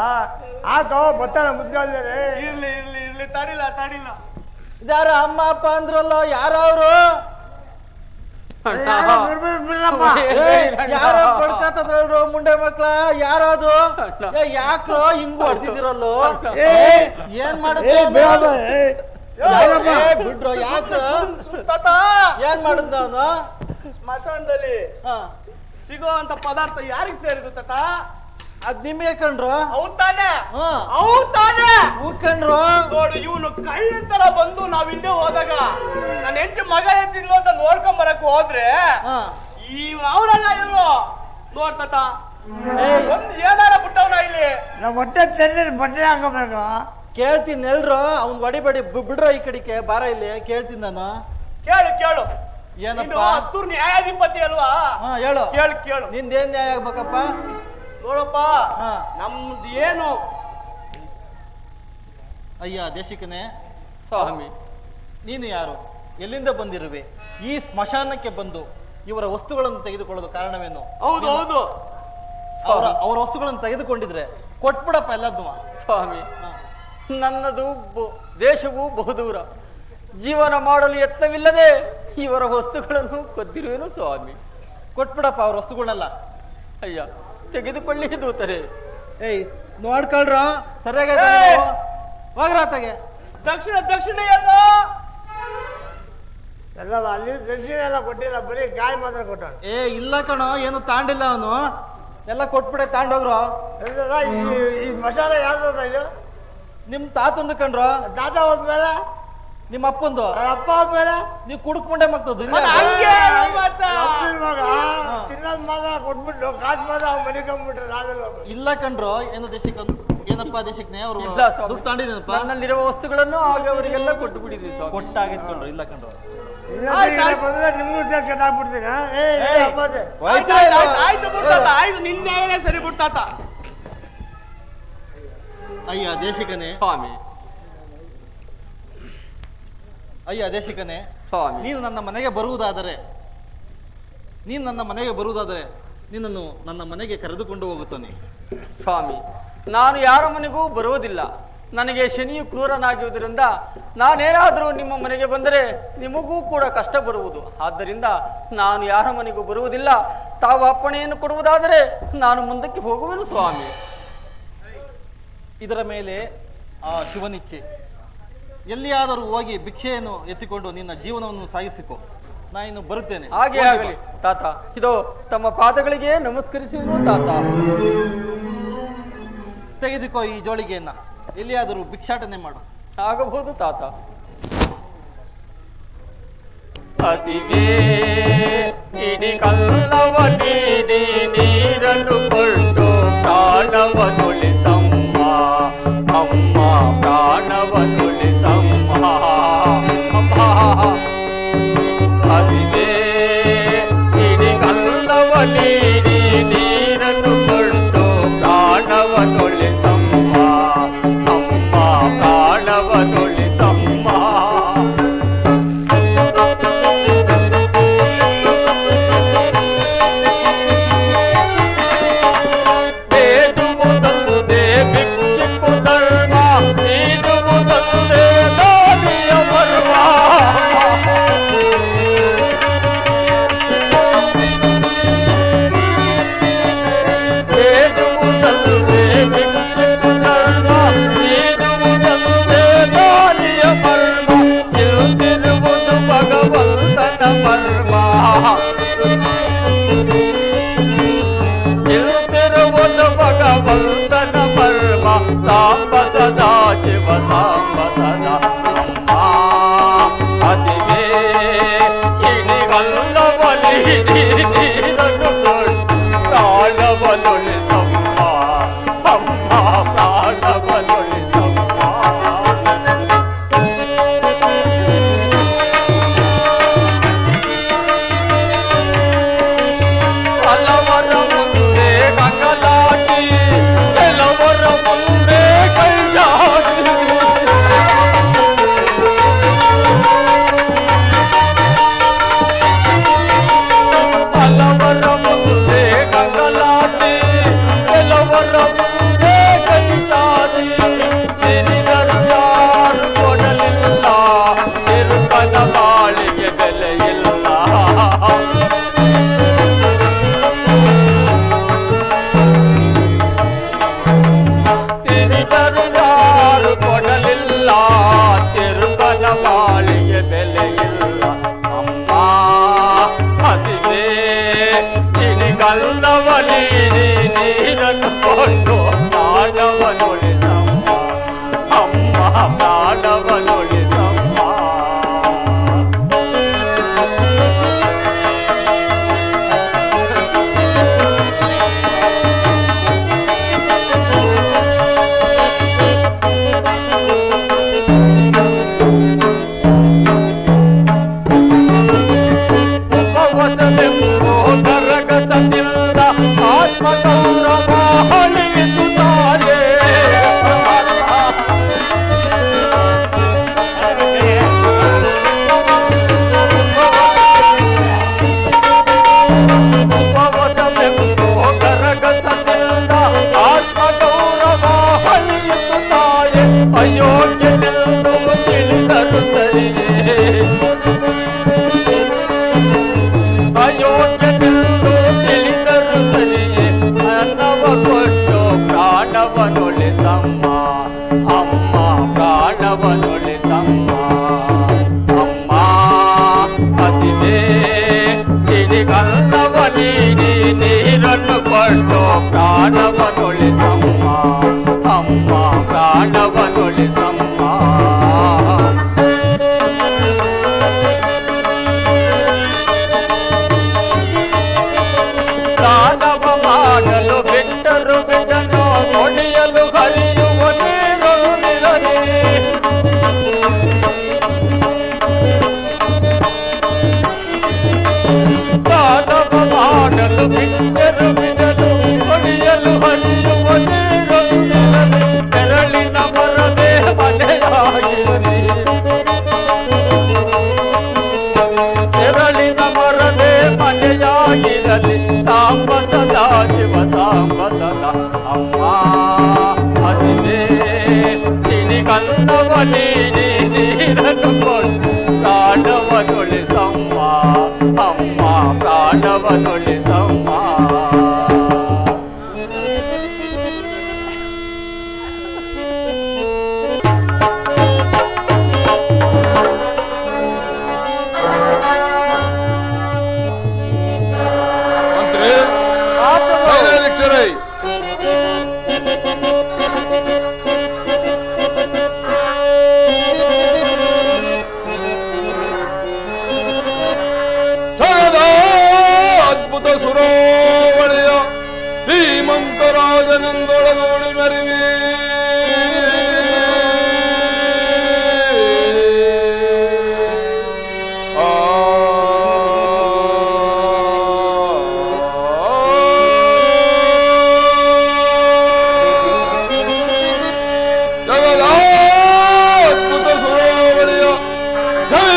ಆಕೋ ಬರ್ತಾರ ಮುದ್ಗಲ್ದೇ. ಇರ್ಲಿ ಇರ್ಲಿ ಇರ್ಲಿ, ತಡಿಲ್ಲ ತಡಿಲ್ಲ. ಇದಾರ ಅಮ್ಮ ಅಪ್ಪ ಅಂದ್ರಲ್ಲ, ಯಾರ ಅವರು? ಯಾರ ಬಡ್ಕತ್ತದ್ರಲ್ರು ಮುಂಡೆ ಮಕ್ಳ? ಯಾರದು? ಯಾಕ್ರೋ ಹಿಂಗ್ ಹೊಡ್ತಿದಿರಲ್ಲೋ? ಏನ್ ಮಾಡುತ್ತೆ ಬಿಡ್ರು? ಯಾಕ್ರ ಏನ್ ಮಾಡುದ ಅವನು? ಸ್ಮಶಾನದಲ್ಲಿ ಸಿಗೋ ಅಂತ ಪದಾರ್ಥ ಯಾರಿಗ್ ಸೇರಿದು ತಾತ? ಅದ್ ನಿಮ್ಗೆ ಕಣ್ರು? ಹೌದಾನೆ ಹೌದಾನೆ ಹೂಕಂಡ್ರು. ನೋಡು, ಇವನು ಕಳ್ಳ ತರ ಬಂದು ನಾವ್ ಹಿಂದೆ ಹೋದಾಗ ನನ್ನ ಹೆಂಡತಿ ಮಗ ಎತ್ತಿದ್ಲು ಅಂತ ನೋಡ್ಕೊಂಡ್ ಬರಕ್ ಹೋದ್ರೆ ಅವನಲ್ಲ ಇವ್ರು. ನೋಡ್ತಾತ ಒಂದ್ ಏನಾರ ಬಿಟ್ಟವ್ನ ಇಲ್ಲಿ. ನಾವ್ ಹೊಟ್ಟೆ ತೆಲ್ಲ ಬಟ್ಟೆ ಹಾಕೋಬೇಕು. ಕೇಳ್ತೀನಿ ಎಲ್ರು, ಅವ್ನ್ ಹೊಡಿಬೇಡಿ, ಬಿಡ್ರೋ ಈ ಕಡಿಕೆ, ಬಾರ ಇಲ್ಲಿ ಕೇಳ್ತೀನಿ ನಾನು. ಕೇಳು ಕೇಳು. ಏನಪ್ಪ? ಹತ್ತೂರ್ ನ್ಯಾಯಾಧಿಪತಿ ಅಲ್ವಾ? ಹೇಳು. ಕೇಳು ಕೇಳು. ನಿಂದೇನ್ ನ್ಯಾಯ ಆಗ್ಬೇಕಪ್ಪ? ನೋಡಪ್ಪ, ನಮ್ದು ಏನು? ಅಯ್ಯ ದೇಶಿಕನೇ, ಸ್ವಾಮಿ, ನೀನು ಯಾರು? ಎಲ್ಲಿಂದ ಬಂದಿರುವೆ? ಈ ಸ್ಮಶಾನಕ್ಕೆ ಬಂದು ಇವರ ವಸ್ತುಗಳನ್ನು ತೆಗೆದುಕೊಳ್ಳೋದು ಕಾರಣವೇನು? ಹೌದು ಹೌದು, ಅವರ ವಸ್ತುಗಳನ್ನು ತೆಗೆದುಕೊಂಡಿದ್ರೆ ಕೊಟ್ಬಿಡಪ್ಪ ಎಲ್ಲದ್ದು. ಸ್ವಾಮಿ, ನನ್ನದು ದೇಶವು ಬಹುದೂರ, ಜೀವನ ಮಾಡಲು ಯತ್ನವಿಲ್ಲದೆ ಇವರ ವಸ್ತುಗಳನ್ನು ಕದ್ದಿರುವೆನು ಸ್ವಾಮಿ. ಕೊಟ್ಬಿಡಪ್ಪ ಅವ್ರ ವಸ್ತುಗಳನ್ನೆಲ್ಲ. ಅಯ್ಯ, ತೆಗೆದುಕೊಳ್ಳಿ ದೂತರೆ. ಏಯ್ ನೋಡ್ಕೊಳ್ರ, ಸರಿಯಾಗಿ ಹೋಗ್ರಾತಾಗೆ. ದಕ್ಷಿಣ ದಕ್ಷಿಣ ಎಲ್ಲ ಅಲ್ಲಿ ದಕ್ಷಿಣ ಎಲ್ಲ ಕೊಟ್ಟಿಲ್ಲ, ಬರೀ ಗಾಯ ಮಾತ್ರ ಕೊಟ್ಟ. ಏ ಇಲ್ಲ ಕಣೋ, ಏನು ತಾಂಡಿಲ್ಲ ಅವನು. ಎಲ್ಲ ಕೊಟ್ಬಿಡೆ, ತಾಂಡೋಗ್ರು. ಈ ಮಸಾಲ ಯಾವ್ದು ಇದು? ನಿಮ್ ತಾತಂದು ಕಣ್ರು. ತಾತ ಹೋದ್ಮೇಲೆ ನಿಮ್ಮ ಅಪ್ಪಂದು. ಅಪ್ಪ ಹೋದ್ಮೇಲೆ ನೀವು ಕುಡ್ಕೊಂಡೆ ಮಕ್ಕಳು ತಿನ್ನೋದ್ ಮಾತ್ರ ಕೊಟ್ಬಿಟ್ಟು ಕಾಸು ಮಾತ್ರ ಅವ್ನು ಮನಿಕೊಂಡ್ಬಿಟ್ರೆ ನಾವೆಲ್ಲ. ಇಲ್ಲ ಕಣ್ರು, ಏನು ದೇಶಕ್ಕೆ ಏನಪ್ಪ ದೇಶಕ್ಕೆ ಅವರು ದುಡ್ಡು ತಾಂಡಿದೇನಪ್ಪ. ನನ್ನಲ್ಲಿರುವ ವಸ್ತುಗಳನ್ನು ಆಗ ಅವರಿಗೆಲ್ಲ ಕೊಟ್ಟು ಬಿಡಿದ್ವಿ ಸ್ವಾಮಿ. ಕೊಟ್ಟಾಗಿತ್ತು ಕಣ್ರು. ಇಲ್ಲ ಕಣ್ರು, ಬಂದ್ರೆ ನಿಮ್ಗೂ ಸೇರ್ಸಿ ಕಟ್ಟಾಕ್ಬಿಡ್ತೀನಿ. ಆಯ್ತು ಬಿಡ್ತಾತ, ಆಯ್ತು ನಿನ್ನೆ ಸರಿ ಬಿಡ್ತಾತ. ಅಯ್ಯ ದೇಶಿಕನೇ ಸ್ವಾಮಿ, ಅಯ್ಯ ದೇಶಿಕನೇ ಸ್ವಾಮಿ, ನೀನು ನನ್ನ ಮನೆಗೆ ಬರುವುದಾದರೆ ನಿನ್ನನ್ನು ನನ್ನ ಮನೆಗೆ ಕರೆದುಕೊಂಡು ಹೋಗುತ್ತಾನೆ. ಸ್ವಾಮಿ, ನಾನು ಯಾರ ಮನೆಗೂ ಬರುವುದಿಲ್ಲ. ನನಗೆ ಶನಿಯು ಕ್ರೂರನಾಗಿರುವುದರಿಂದ ನಾನೇನಾದರೂ ನಿಮ್ಮ ಮನೆಗೆ ಬಂದರೆ ನಿಮಗೂ ಕೂಡ ಕಷ್ಟ ಬರುವುದು. ಆದ್ದರಿಂದ ನಾನು ಯಾರ ಮನೆಗೂ ಬರುವುದಿಲ್ಲ. ತಾವು ಅಪ್ಪಣೆಯನ್ನು ಕೊಡುವುದಾದರೆ ನಾನು ಮುಂದಕ್ಕೆ ಹೋಗುವೆನು ಸ್ವಾಮಿ. ಇದರ ಮೇಲೆ ಆ ಶಿವನಿಚ್ಛೆ. ಎಲ್ಲಿಯಾದರೂ ಹೋಗಿ ಭಿಕ್ಷೆಯನ್ನು ಎತ್ತಿಕೊಂಡು ನಿನ್ನ ಜೀವನವನ್ನು ಸಾಗಿಸಿಕೊ. ನಾ ಇನ್ನು ಬರುತ್ತೇನೆ. ಹಾಗೆ ಆಗಲಿ ತಾತ. ಇದೋ ತಮ್ಮ ಪಾದಗಳಿಗೆ ನಮಸ್ಕರಿಸುವುದು ತಾತ. ತೆಗೆದುಕೋ ಈ ಜೋಳಿಗೆಯನ್ನ, ಎಲ್ಲಿಯಾದರೂ ಭಿಕ್ಷಾಟನೆ ಮಾಡು. ಆಗಬಹುದು ತಾತ. ಹಸಿವೆ ಇಡಿ ಕಲ್ಲವ ನೀಡಿ ನೀರನ್ನು ಕೊಂಡು ಪ್ರಾಣವ ತುಳಿತಮ್ಮ, ಅಮ್ಮ ಪ್ರಾಣವ ತುಳಿತಮ್ಮ. ಹಸಿವೆ ಇಡಿ ಕಲ್ಲವ ನೀಡಿ ನೀರನ್ನು ಕೊಂಡು ಪ್ರಾಣವ ತುಳಿತಮ್ಮ, ಅಮ್ಮ ಪ್ರಾಣವ ತುಳಿತಮ್ಮ. ಭಗವಂತನ ಪರ್ವ ಸಾಂಬ ಸದಾ ಶಿವ ಸಾಂಬ ಸದಾ ಅಮ್ಮ. ಅತಿವೇ ಇಣಿಗಲ್ಲವಲಿ ನೀರನ್ನು ಕೊಂಡು ಪ್ರಾಣವನುಳಿಸಮ್ಮ, ಅಮ್ಮ ಪ್ರಾಣವನುಳಿಸಮ್ಮ. ಹಲವರ ಮುಂದೆ ಗಂಗಲಾಗಿ ಕೆಲವರ ಮುಂದೆ ಕೈಲಾಗಿ, ಹಲವರ ಮುಂದೆ ಗಂಗಲಾಗಿ ಕೆಲವರ ಮುಂದೆ ಕೈಲಾಗಿ. ಸಿರಿದರು ಯಾರು ಕೊಡಲಿಲ್ಲ, ತಿರುಕನ ಬಾಳಿಗೆ ಬೆಲೆಯಿಲ್ಲ. ತಿರುಗರು ಯಾರು ಕೊಡಲಿಲ್ಲ, ತಿರುಗನ ಬಾಳಿಗೆ ಬೆಲೆಯಿಲ್ಲ. ಅಮ್ಮ ಹಸಿವೆ ಇಣಿಗಲ್ಲವಲಿ ನೀರನ್ನು ಕೊಂಡು ಪ್ರಾಣವನುಳಿಸಮ್ಮ, ಅಮ್ಮ ಪ್ರಾಣವನುಳಿಸಮ್ಮ. ಉಪವಸನೆಂಬೋ ಕರಗತದಿಂದ ಆತ್ಮಗೌರವ ಹೊಳೆಯಿಸುತ್ತಾರೆ. ಪ್ರಾಣವನುಳಿಸಮ್ಮ ಅಮ್ಮ ಪ್ರಾಣವನುಳಿಸಮ್ಮ ಅಮ್ಮ ಹಸಿವೆ ಸಿರಿಗಲ್ಲವ ನೀರನ್ನು ಕೊಟ್ಟು ಪ್ರಾಣವನುಳಿಸಮ್ಮ ಅಮ್ಮ ಪ್ರಾಣವನುಳಿಸಮ್ಮ ದಾನವ ಮಾಡಲು ಬಿಟ್ಟರು ಬಿಡನು ಹೊಡೆಯಲು ಹರಿಯುವ ನೀರೊಂದಿರಲಿ ದಾನವ ಮಾಡಲು ಬಿಟ್ಟರು ಬಿಡಲು ಹೊಡೆಯಲು ಹರಿಯುವ ನೀರೊಂದಿರಲಿ ಬೆರಳಿನ ಮರದೇ ಮನೆಯಾಗಿರಲಿ ಬೆರಳಿನ ಮರದೇ ಮನೆಯಾಗಿರಲಿ ಸಾಂಬಸದ ಶಿವ ಸಾಂಬಸದ ಅಮ್ಮ ಹಸಿವೆ ಸಿರಿಗಲ್ಲವ ನೀರನ್ನು ಕೊಟ್ಟು ಪ್ರಾಣವನುಳಿಸಮ್ಮ ಅಮ್ಮ ಪ್ರಾಣವನುಳಿಸಮ್ಮ ಅದ್ಭುತ ಸುರೋವಳಿಯ ಧೀಮಂತರಾಜನಂದೊಳಗೋಳಿ ಮೆರಿವಿ ಜಗದಾದ್ಭುತ ಸುರೋವಳಿಯ ಜೈ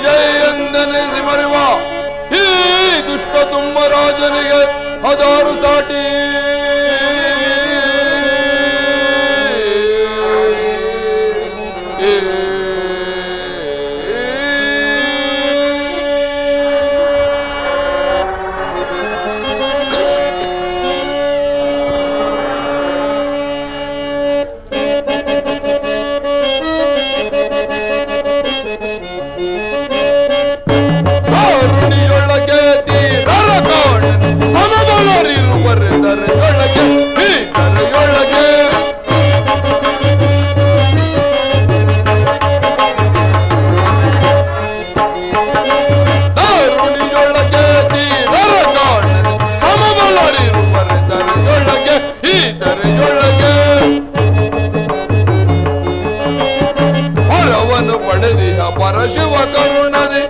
ಜೈ ಎಂದೆನಿಸಿ ಮರೆವ ಈ ದುಷ್ಟ ತುಂಬ ರಾಜನಿಗೆ ಹದಾರು ಸಾಟಿ ದಾರುಣಿಯೊಳಗೆ ತೀರರ ಕಾಣೆನು ಸಮಬಲರಿರುವರೆ ದರೆಯೊಳಗೆ ಈ ದರೆಯೊಳಗೆ ದಾರುಣಿಯೊಳಗೆ ತೀರರ ಕಾಣೆನು ಸಮಬಲರಿರುವರೆ ದರೆಯೊಳಗೆ ಈ ದರೆಯೊಳಗೆ ಹೊರವನ್ನು ಪಡೆದಿಹ ಪರಶಿವ ಕರುಣದಿ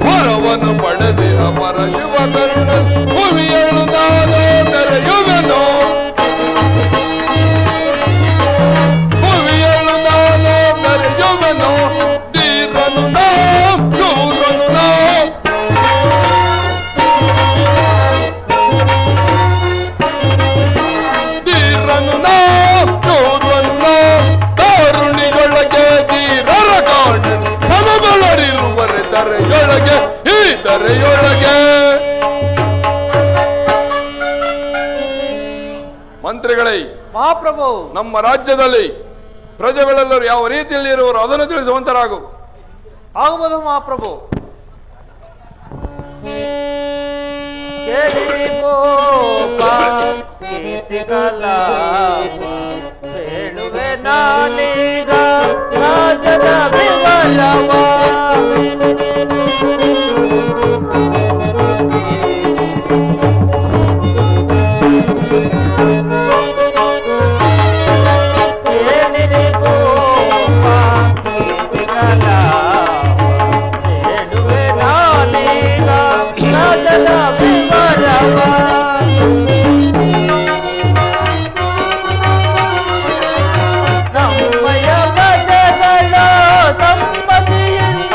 ಹೊರವನ್ನು ಪಡೆದಿಹ ಪರಶಿವ ಕರುಣ ಭೂಮಿಯಳು ನಾನು ಮೆರೆಯುವೆನು ಭೂಮಿಯಳು ನಾನು ಮೆರೆಯುವೆನು ತೀರನು ನಾ ಚೂರನು ನಾ ತೀರನು ನಾ ಚೂರನು ನಾ ದಾರುಣಿಯೊಳಗೆ ತೀರರ ಕಾಣನು ಸಮಬಲರಿರುವರೆ ದರೆಯೊಳಗೆ ಈ ದರೆಯೊಳಗೆ ಮಂತ್ರಿಗಳೇ ಮಹಾಪ್ರಭು ನಮ್ಮ ರಾಜ್ಯದಲ್ಲಿ ಪ್ರಜೆಗಳೆಲ್ಲರೂ ಯಾವ ರೀತಿಯಲ್ಲಿ ಇರುವರು ಅದನ್ನು ತಿಳಿಸುವಂತರಾಗು ಆಗಬಹುದು ಮಹಾಪ್ರಭು ಹೇಳುವೆ ನಾನೀಗ ರಾಜನ ವಿವರವ ಹೇಳುವೆ ನಾನೀಗ ರಾಜನ ವಿವರವ ನಮ್ಮಯ ಪ್ರಜೆಗಳ ಸಮ್ಮತಿಯಿಂದ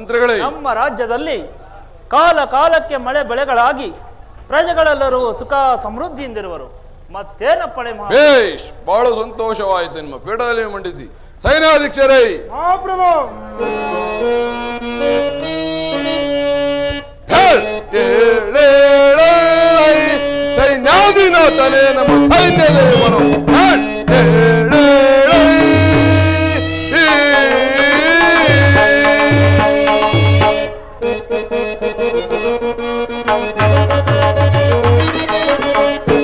ಮಂತ್ರಿಗಳೇ, ನಮ್ಮ ರಾಜ್ಯದಲ್ಲಿ ಕಾಲ ಕಾಲಕ್ಕೆ ಮಳೆ ಬೆಳೆಗಳಾಗಿ ಪ್ರಜೆಗಳೆಲ್ಲರೂ ಸುಖ ಸಮೃದ್ಧಿಯಿಂದಿರುವರು. ಮತ್ತೇನಪ್ಪಳೆ ಬೇಷ್, ಬಹಳ ಸಂತೋಷವಾಯಿತು. ನಿಮ್ಮ ಪೀಠದಲ್ಲಿ ಮಂಡಿಸಿ. ಸೈನ್ಯಾಧೀಕ್ಷರೇ, ಮಹಾಪ್ರಭು ಸೈನ್ಯಾಧಿನಾಥನೇ ನಮ್ಮ ಸೈನ್ಯದ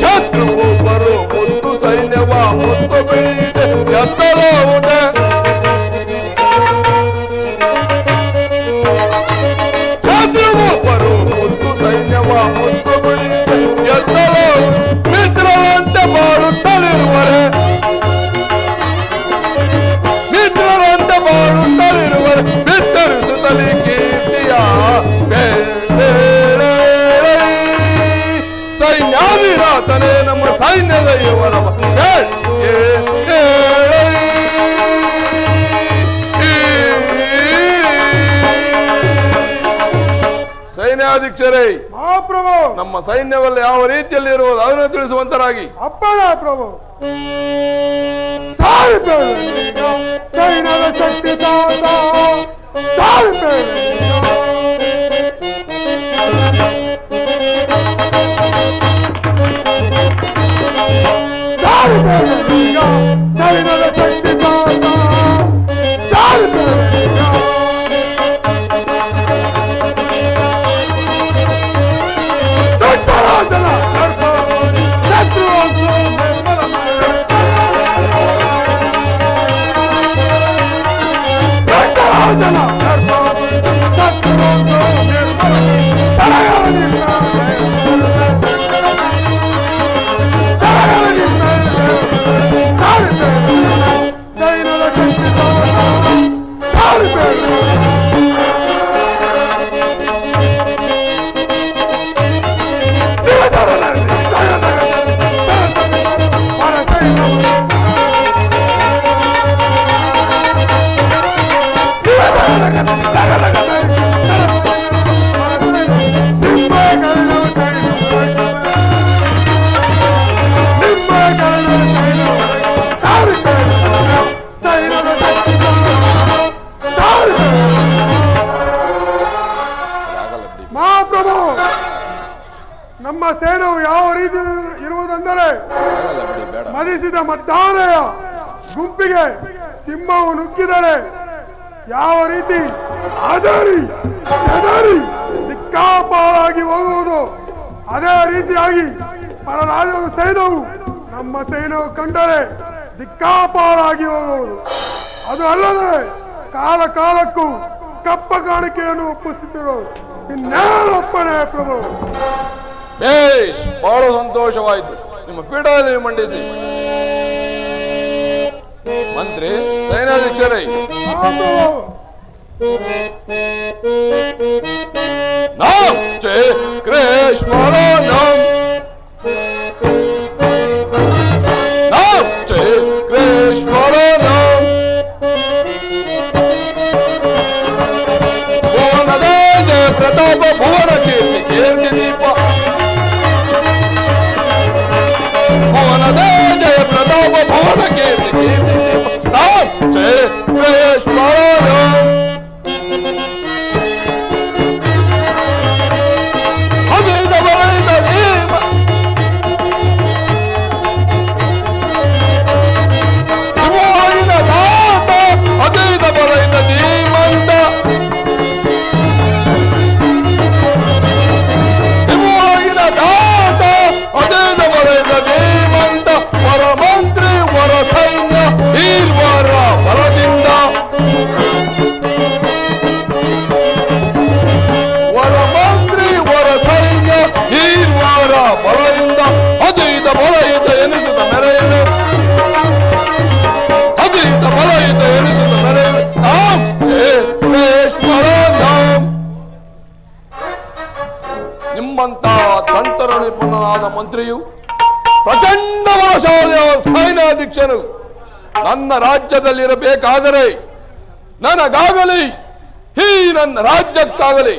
ಶತ್ರುವು ಬರು ಮುತ್ತು ಸೈನ್ಯವ ಮುತ್ತು ಬೆಳೆಯಿದೆ ಎತ್ತಲಾವುದೇ ಮಿತ್ರರಂತೆ ಮಾಡುತ್ತಲಿರುವರೆ ಬಿತ್ತರಿಸುತ್ತಲೇ ಕೀರ್ತಿಯ ಸೈನ್ಯಾಧಿನಾಥನೇ ನಮ್ಮ ಸೈನ್ಯದ ಇವರ ಸೈನ್ಯಾಧೀಕ್ಷರೇ, ಮಹಾಪ್ರಭು ನಮ್ಮ ಸೈನ್ಯದಲ್ಲಿ ಯಾವ ರೀತಿಯಲ್ಲಿ ಇರುವುದು ಅದನ್ನು ತಿಳಿಸುವಂತರಾಗಿ. ಅಪ್ಪಣ ಪ್ರಭು ಸೈನ್ಯದ ಶಕ್ತಿ ಸೈನ್ಯದ ಶಕ್ತಿ ನಮ್ಮ ಸೇನೆಯು ಯಾವ ರೀತಿ ಇರುವುದೆಂದರೆ ಮದಿಸಿದ ಮದ್ದಾನೆಯ ಗುಂಪಿಗೆ ಸಿಂಹವು ನುಗ್ಗಿದರೆ ಯಾವ ರೀತಿ ಅದರಿ ಚದರಿ ದಿಕ್ಕಾಪಾಲಾಗಿ ಹೋಗುವುದು, ಅದೇ ರೀತಿಯಾಗಿ ಪರರಾಜರ ಸೈನ್ಯವು ನಮ್ಮ ಸೈನ್ಯವು ಕಂಡರೆ ದಿಕ್ಕಾಪಾಲಾಗಿ ಹೋಗುವುದು. ಅದು ಅಲ್ಲದೆ ಕಾಲ ಕಾಲಕ್ಕೂ ಕಪ್ಪ ಕಾಣಿಕೆಯನ್ನು ಒಪ್ಪಿಸುತ್ತಿರುವುದು. ಇನ್ನೇನಪ್ಪಣೆ ಪ್ರಭು. ಬೇಷ್, ಬಹಳ ಸಂತೋಷವಾಯಿತು. ನಿಮ್ಮ ಪೀಠದಲ್ಲಿ ಮಂಡಿಸಿ. ಮಂತ್ರಿ, ಸೈನ್ಯಾಧೀಕ್ಷರೇ, ನಾಂ ಚೇ ಕೃಷ್ಣಾನಂ ನಾಂ ಚೇ ಕೃಷ್ಣಾನಂ ಭುವನದ ಜಯ ಪ್ರತಾಪ ಭುವನ ಕೀರ್ತಿ ಕೀರ್ತಿ ದೀಪ ಭುವನದ ಜಯ ಪ್ರತಾಪ ಭುವನ ಕೀರ್ತಿ ಕೀರ್ತಿ ದೀಪ ನಾಂ ಚೇ ಕೃಷ್ಣಾನಂ ನಿಮ್ಮಂತ ತಂತ್ರ ನಿಪುಣನಾದ ಮಂತ್ರಿಯು ಪ್ರಚಂಡ ಬಲಶಾಲಿಯ ಸೈನ್ಯಾಧೀಕ್ಷರು ನನ್ನ ರಾಜ್ಯದಲ್ಲಿರಬೇಕಾದರೆ ನನಗಾಗಲಿ ಈ ನನ್ನ ರಾಜ್ಯಕ್ಕಾಗಲಿ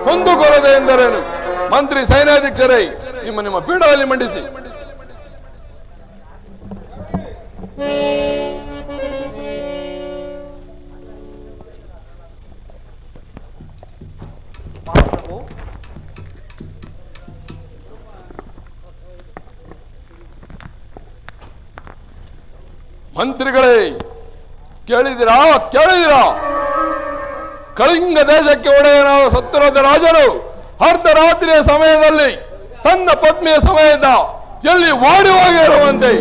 ಹೊಂದಿಕೊಳ್ಳದೆ ಎಂದರೇನು? ಮಂತ್ರಿ ಸೈನ್ಯಾಧ್ಯಕ್ಷರೇ, ನಿಮ್ಮ ಪೀಠದಲ್ಲಿ ಮಂಡಿಸಿ. ಮಂತ್ರಿಗಳೇ, ಕೇಳಿದಿರಾ? ಕಳಿಂಗ ದೇಶಕ್ಕೆ ಒಡೆಯನಾದ ಸತ್ಯರಾಜ ರಾಜನು ಅರ್ಧರಾತ್ರಿಯ ಸಮಯದಲ್ಲಿ ತನ್ನ ಪತ್ನಿಯ ಸಮೇತ ಎಲ್ಲಿ ವಾಡಿವಾಗಿ ಇರುವಂತೆ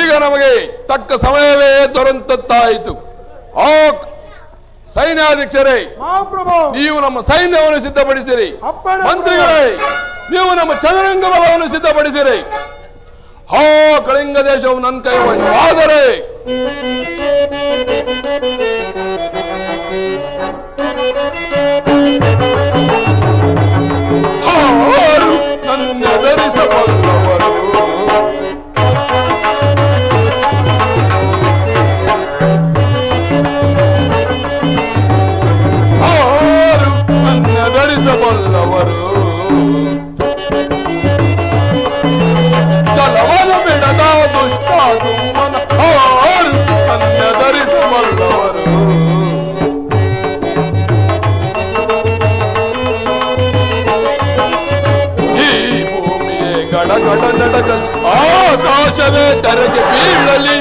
ಈಗ ನಮಗೆ ತಕ್ಕ ಸಮಯವೇ ದೊರೆತಂತಾಯಿತು. ಆ ಸೈನ್ಯಾಧ್ಯಕ್ಷರೇ, ನೀವು ನಮ್ಮ ಸೈನ್ಯವನ್ನು ಸಿದ್ಧಪಡಿಸಿರಿ. ಮಂತ್ರಿಗಳೇ, ನೀವು ನಮ್ಮ ಚದುರಂಗ ಬಲವನ್ನು ಸಿದ್ಧಪಡಿಸಿರಿ. ಆ ಕಳಿಂಗ ದೇಶವು ನನ್ನ ಕೈ ಆದರೆ ನನ್ನ ಧರಿಸಬಲ್ಲವರು ನನ್ನ ಧರಿಸಬಲ್ಲವರು ಜಲವನ ಬಿಡದ ದುಷ್ಟ ದುಮ್ಮನ ನನ್ನ ಧರಿಸಬಲ್ಲವರು ಗಡ ನಡಗ ಆಕಾಶವೇ ತೆರೆಗೆ ಬೀಳಲಿ,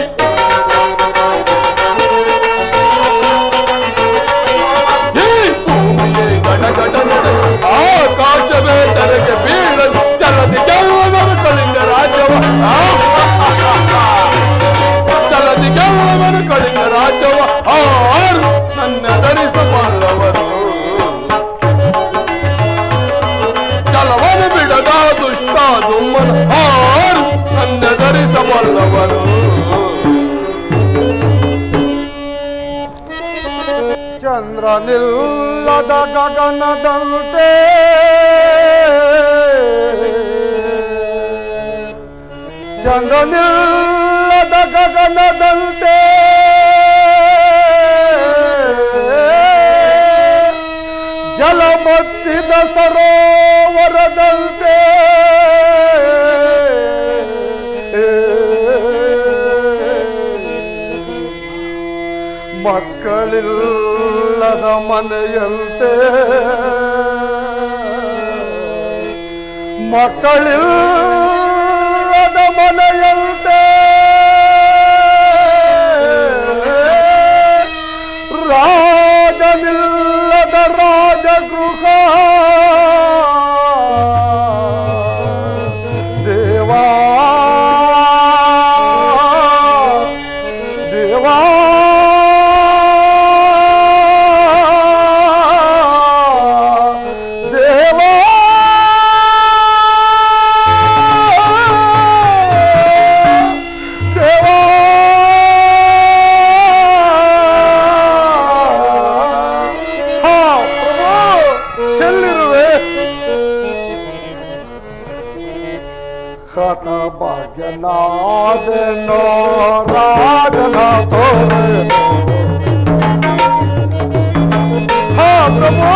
ಈ ಭೂಮಿಯೇ ಗಡ ನಡಗ ಆಕಾಶವೇ ತೆರೆಗೆ ಬೀಳಲಿ, ಚಲದಿ ಗೆಲ್ಲುವನು ಕಳಿಂಗ ರಾಜ್ಯವ, ಚಲದಿ ಗೆಲ್ಲುವನು ಕಳಿಂಗ ರಾಜ್ಯವ ನನ್ನ ಧರಿಸಬಲ್ಲವರು ಚಲವನ್ನು ಬಿಡದ ದುಷ್ಟ ದುಮ್ಮನ ನನ್ನ ಧರಿಸಬಲ್ಲವರು. ಚಂದ್ರನಿಲ್ಲದ ಗಗನದಂತೆ ಚಂದ್ರನಿಲ್ಲದ ಗಗನದಂತೆ ಜಲಮತ್ತಿದ ಸರೋವರದಂತೆ ಮಕ್ಕಳಿಲ್ಲದ ಮನೆಯಂತೆ ಮಕ್ಕಳಿಲ್ಲದ ಮನೆಯಂತೆ ರಾಜನಿಲ್ಲದ ರಾಜಗೃಹ ದೇವಾ ದೇವಾ ದೇವಾ ಕಥ ಭಾಗ್ಯನಾದೆನೋ ರಾಜನ ತೋರೆನೋ ಹಾ ಪ್ರಭು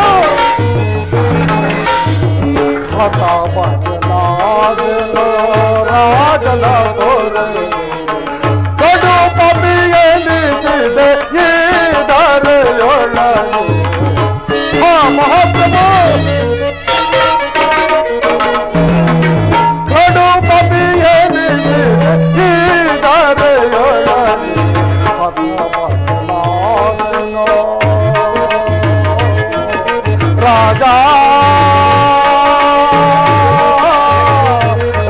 ಕಥ ಭಾಗ್ಯನಾದೆನೋ ರಾಜನ ತೋರೆನೋ ಕಡು ಪಬಿಯನಿಸಿದೆ ಈ ದಾರೆಯೊಳಗೆ ಹಾ ಮಹಾಪ್ರಭು ರಾಜಾ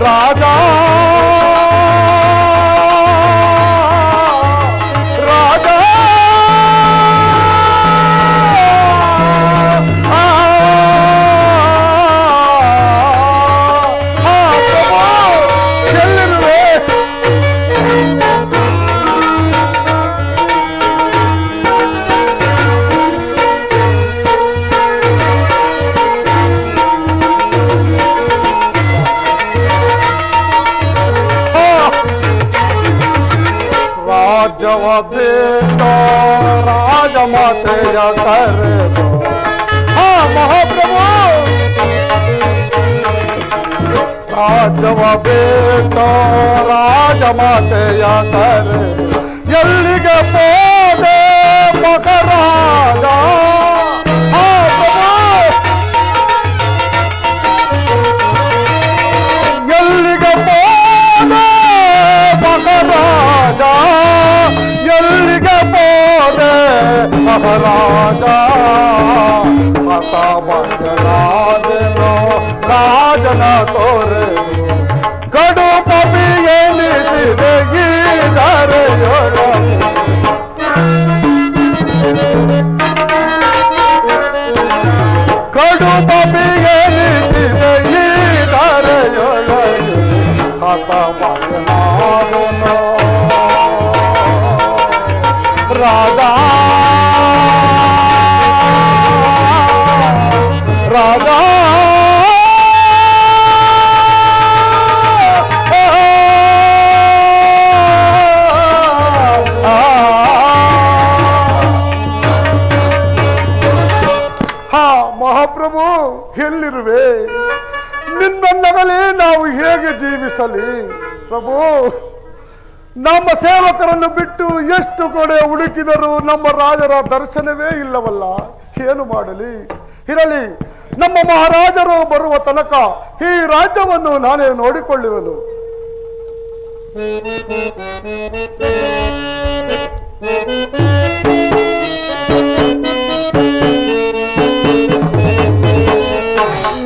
ರಾಜಾ ರಾಜಾ ರಾಜವ ಬೇಡ ರಾಜಮಾತೆಯ ಕರೆದೋ ಮಹಾಪ್ರಭು ರಾಜವ ಬೇಟ ರಾಜಮಾತೆಯ ಕರೆ ಎಲ್ಲಿಗೆ ಹೋದೆ ಮಹಾರಾಜ ಎಲ್ಲಿಗೆ ಹೋದೆ ಮಹಾರಾಜ ಎಲ್ಲಿಗೆ ಹೋದೆ ಮಹಾರಾಜ ಹತ ಬಂದನಾದೆನೋ ರಾಜನ ತೋರೆ ಕಡು ಪಪಿ ಎನಿಸಿದೆ ಈ ಧರೆಯೊಳ ಕಡು ಪಪಿ ಎನಿಸಿದೆ ಈ ಧರೆಯೊಳ ಹತ ಬಂದನಾದೆನೋ ರಾಜ ರಾಜ ಹಾ ಮಹಾಪ್ರಭು ಎಲ್ಲಿರುವೆ ನಿನ್ನನ್ನಗಲೇ ನಾವು ಹೇಗೆ ಜೀವಿಸಲಿ ಪ್ರಭು ನಮ್ಮ ಸೇವಕರನ್ನು ಬಿಟ್ಟು ಎಷ್ಟು ಕಡೆ ಹುಡುಕಿದರೂ ನಮ್ಮ ರಾಜರ ದರ್ಶನವೇ ಇಲ್ಲವಲ್ಲ ಏನು ಮಾಡಲಿ ಇರಲಿ ನಮ್ಮ ಮಹಾರಾಜರು ಬರುವ ತನಕ ಈ ರಾಜ್ಯವನ್ನು ನಾನೇ ನೋಡಿಕೊಳ್ಳುವೆನು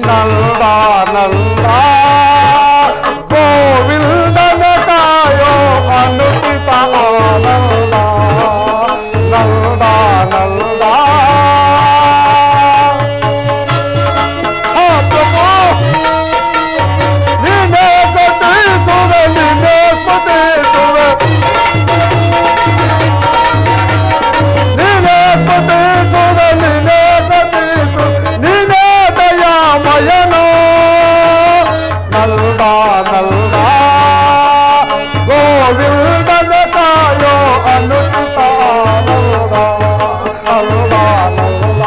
ನಂದ ನಂದ ಗೋವಿಂದನ ಕಾಯೋ ಅನುಚಿತ ಆನಂದ ನಂದ ನಂದ ನೀನೇ ಗತಿಸುವೆ ನೀನೇ ಸ್ಮತಿಸುವೆ ನೀನೇ ಸ್ಮತಿಸುವೆ ನೀನೇ ಗತಿಸು ನೀನೇ ದಯಾಮಯನೋ ನಂದ ನಂದ ಗೋವಿಂದನ ಕಾಯೋ ಅನುಚಿತ ಆನಂದ ನಂದ ನಂದ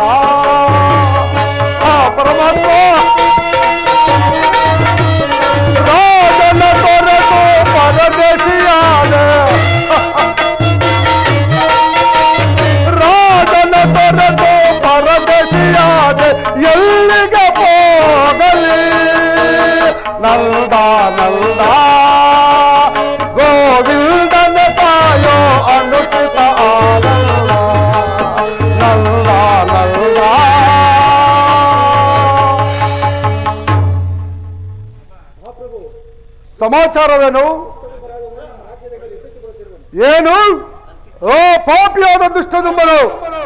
ಆ ಪರಮಾತ್ಮ ರಾಜನ ತೊರೆದು ಪರದೇಶಿಯಾದೆ ರಾಜನ ತೊರೆದು ಪರದೇಶಿಯಾದೆ ಎಲ್ಲಿಗೆ ಹೋಗಲಿ ನಂದ ನಂದ ಗೋವಿಂದನ ಕಾಯೋ ಅನುಚಿತ ಆನಂದ ನಂದ ನಂದ ಸಮಾಚಾರವೇನು ಏನು ಓ ಪಾಪಿಯಾದ ದುಷ್ಟದುಂಬನು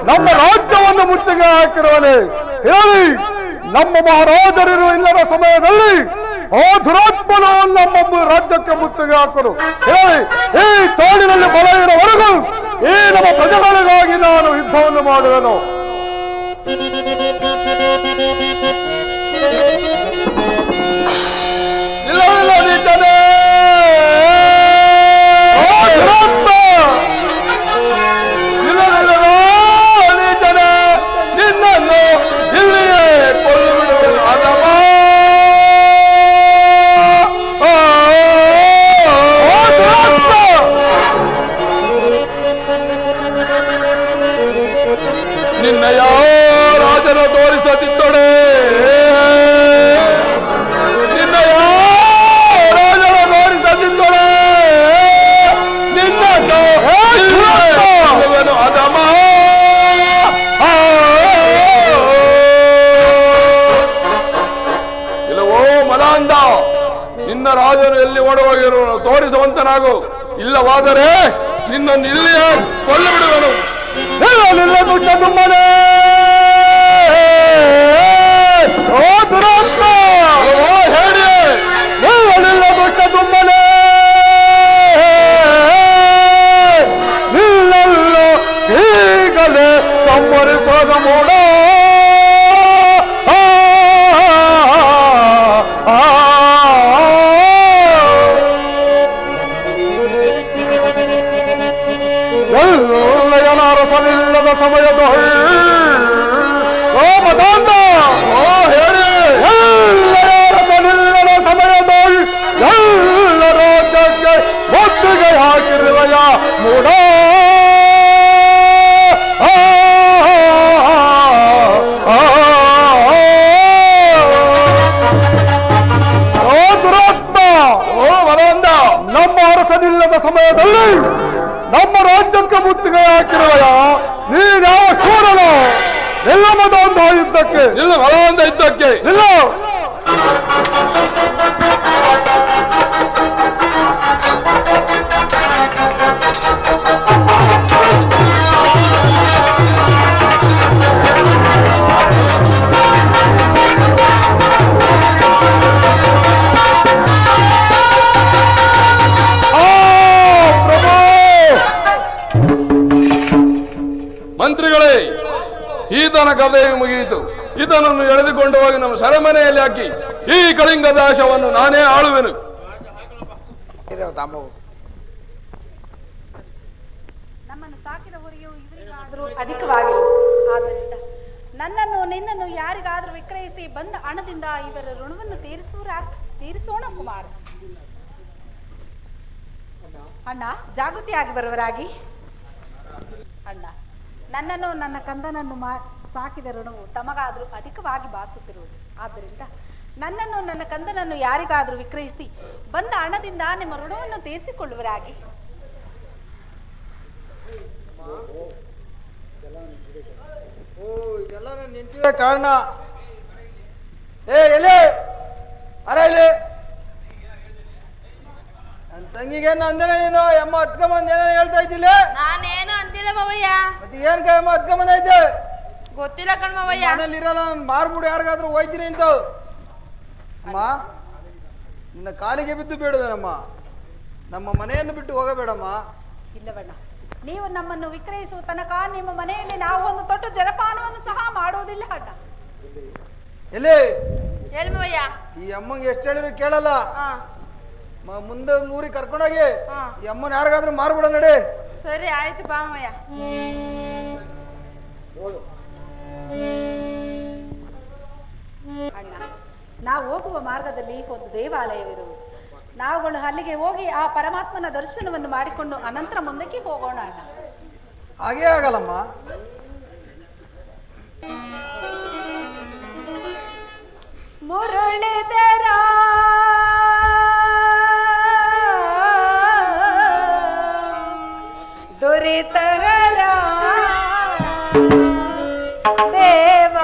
ನಮ್ಮ ರಾಜ್ಯವನ್ನು ಮುತ್ತಿಗೆ ಹಾಕಿರುವನೆ ಹೇಳಿ ನಮ್ಮ ಮಹಾರಾಜರಿರುವ ಇಲ್ಲದ ಸಮಯದಲ್ಲಿ ಆ ದುರಾತ್ಮನು ನಮ್ಮ ರಾಜ್ಯಕ್ಕೆ ಮುತ್ತಿಗೆ ಹಾಕರು ಹೇಳಿ ಈ ತೋಳಿನಲ್ಲಿ ಬಲ ಇರುವವರೆಗೂ ಈ ನಮ್ಮ ಪ್ರಜೆಗಳಿಗಾಗಿ ನಾನು ಯುದ್ಧವನ್ನು ಮಾಡುವೆನು ನಿನ್ನನ್ನು ಇಲ್ಲಿಯೇ ಕೊಲ್ಲು ಬಿಡುವೆನು ಅದವ ನಿನ್ನಯ ರಾಜನ ತೋರಿಸುತ್ತಿದ್ದೊಡೆ ನಿನ್ನಯ ರಾಜನ ತೋರಿಸುತ್ತಿದ್ದೊಡೆ ನಿನ್ನನ್ನು ಅದಮ ಇಲ್ಲವೋ ಮಲಾಂಧ ನಿನ್ನ ರಾಜನು ಎಲ್ಲಿ ಓಡುವಾಗಿರುವನು ತೋರಿಸುವಂತನಾಗು ಇಲ್ಲವಾದರೆ ನಿನ್ನನ್ನು ಇಲ್ಲಿಯೇ ಕೊಲ್ಲು ಬಿಡುವನು ನಿಲ್ಲ ದುಷ್ಟ ತುಂಬನೆ ಓ ದುರಾತ್ಮ ಹೇಳಿ ನಿಲ್ಲ ದುಷ್ಟ ತುಂಬನೆ ನಿಲ್ಲಲ್ಲೋ ಈಗಲೇ ಸಂವರಿಸೋದ ಮೂಡ ಎಲ್ಲಯನಾರಸನಿಲ್ಲದ ಸಮಯದ ಓ ಮದಾಂಧ ಸಮಯದಲ್ಲಿ ನಮ್ಮ ರಾಜ್ಯಕ್ಕೆ ಮುತ್ತಿಗೆ ಹಾಕಿರುವಯ ನೀನ್ಯಾವ ಶೂರನ? ಎಲ್ಲ ಮದೊಂದ ಯುದ್ಧಕ್ಕೆ, ಇಲ್ಲ ಬಲವಂತ ಯುದ್ಧಕ್ಕೆ ಇಲ್ಲ. ಮಂತ್ರಿಗಳೇ, ಈತನ ಕಥೆ ಮುಗಿಯಿತು. ಈತನನ್ನು ಎಳೆದುಕೊಂಡು ಹೋಗಿ ನಮ್ಮ ಸೆರೆಮನೆಯಲ್ಲಿ ಹಾಕಿ ಈ ಕಳಿಂಗ ದೇಶವನ್ನು ನಾನೇ ಆಳುವೆನು. ನಮ್ಮನ್ನು ಸಾಕಿದ ಹೊರೆಯು ಇವರಿಗಾದರೂ ಅಧಿಕವಾಗಿರು. ಆದ್ದರಿಂದ ನನ್ನನ್ನು ನಿನ್ನನ್ನು ಯಾರಿಗಾದರೂ ವಿಕ್ರಯಿಸಿ ಬಂದ ಹಣದಿಂದ ಇವರ ಋಣವನ್ನು ತೀರಿಸೋಣ ಕುಮಾರ. ಅಣ್ಣ, ಜಾಗೃತಿಯಾಗಿ ಬರುವರಾಗಿ. ಅಣ್ಣ, ನನ್ನನ್ನು ನನ್ನ ಕಂದನನ್ನು ಸಾಕಿದ ಋಣವು ತಮಗಾದರೂ ಅಧಿಕವಾಗಿ ಭಾಸುತ್ತಿರುವುದು. ಆದ್ದರಿಂದ ನನ್ನನ್ನು ನನ್ನ ಕಂದನನ್ನು ಯಾರಿಗಾದರೂ ವಿಕ್ರಯಿಸಿ ಬಂದ ಹಣದಿಂದ ನಿಮ್ಮ ಋಣವನ್ನು ತೀರಿಸಿಕೊಳ್ಳುವರಾಗಿ. ಇದೆಲ್ಲ ನಿಂತಿದೆ ಕಾರಣ. ಎಲೆ ಅರೆ ಇಲ್ಲಿ ನನ್ನ ತಂಗಿಗೇನು ಅಂದೇನೆ ನೀನು? ಅಮ್ಮ ಹತ್ಕೊಂಬಂದ್ ಏನೋ ಹೇಳ್ತಾ ಇದ್ದಿಲ್ಲ? ನಾನೇನು ಅಂತಿಲ್ಲ ಮಾವಯ್ಯ. ಮತ್ತೆ ಏನ್ ಅಮ್ಮ ಹತ್ಕೊಂಬಂದ ಐತೆ? ಗೊತ್ತಿಲ್ಲ ಕಣ್ ಮಾವಯ್ಯ. ಮನೇಲಿ ಇರಲ್ಲ, ನಾನು ಮಾರ್ಬಿಡು ಯಾರಿಗಾದ್ರೂ ಹೋಯ್ತೀನಿ ಅಂತ. ಅಮ್ಮ, ನಿನ್ನ ಕಾಲಿಗೆ ಬಿದ್ದು ಬೇಡವೇನಮ್ಮ? ನಮ್ಮ ಮನೆಯನ್ನು ಬಿಟ್ಟು ಹೋಗಬೇಡಮ್ಮ. ಇಲ್ಲವಣ್ಣ, ನೀವು ನಮ್ಮನ್ನು ವಿಕ್ರಯಿಸುವ ತನಕ ನಿಮ್ಮ ಮನೆಯಲ್ಲಿ ನಾವು ಒಂದು ತೊಟ್ಟು ಜಲಪಾನವನ್ನು ಸಹ ಮಾಡೋದಿಲ್ಲ ಅಣ್ಣ. ಎಲ್ಲಿ ಹೇಳಿ ಮಾವಯ್ಯ. ಈ ಅಮ್ಮಂಗೆ ಎಷ್ಟು ಹೇಳಿದ್ರು ಕೇಳಲ್ಲ. ಮುಂದೆ ಊರಿಗೆ ಕರ್ಕೊಂಡೋಗಿ ಈ ಅಮ್ಮನ ಯಾರಿಗಾದ್ರೂ ಮಾರ್ಬಿಡ ನಡಿ. ಸರಿ ಆಯ್ತು ಬಾ ಮಾವಯ್ಯ. ಅಣ್ಣ, ನಾವು ಹೋಗುವ ಮಾರ್ಗದಲ್ಲಿ ಒಂದು ದೇವಾಲಯವಿರುವುದು. ನಾವುಗಳು ಅಲ್ಲಿಗೆ ಹೋಗಿ ಆ ಪರಮಾತ್ಮನ ದರ್ಶನವನ್ನು ಮಾಡಿಕೊಂಡು ಅನಂತರ ಮುಂದಕ್ಕೆ ಹೋಗೋಣ ಅಣ್ಣ. ಹಾಗೇ ಆಗಲ್ಲಮ್ಮ. ಮುರುಳಿದರ ದುರಿತಹರ ದೇವ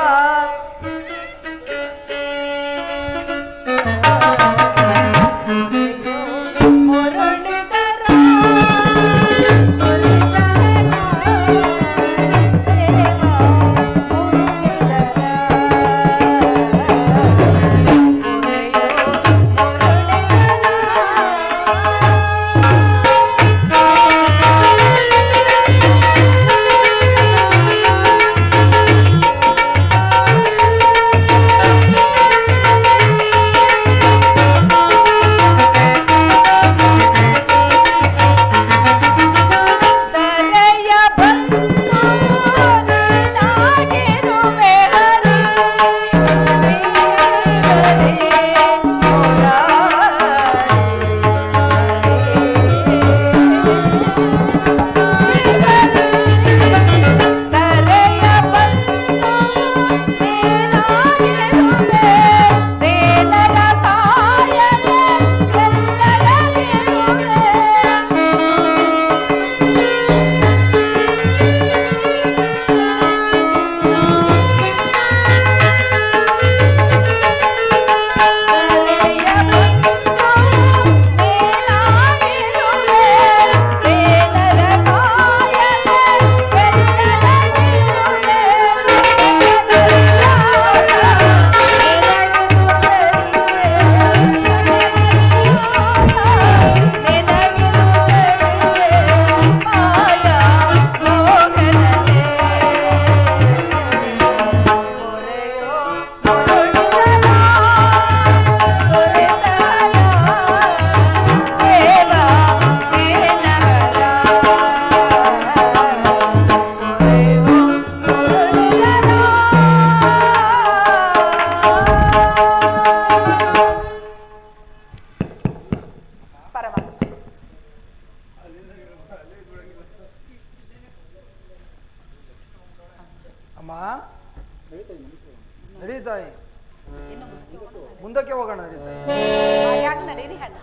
ನಡೀತಾಯಿ ಮುಂದಕ್ಕೆ ಹೋಗೋಣ ನಡೀತಾಯಿ. ಯಾಕೆ ನಡೀರಿ ಹಣ್ಣ.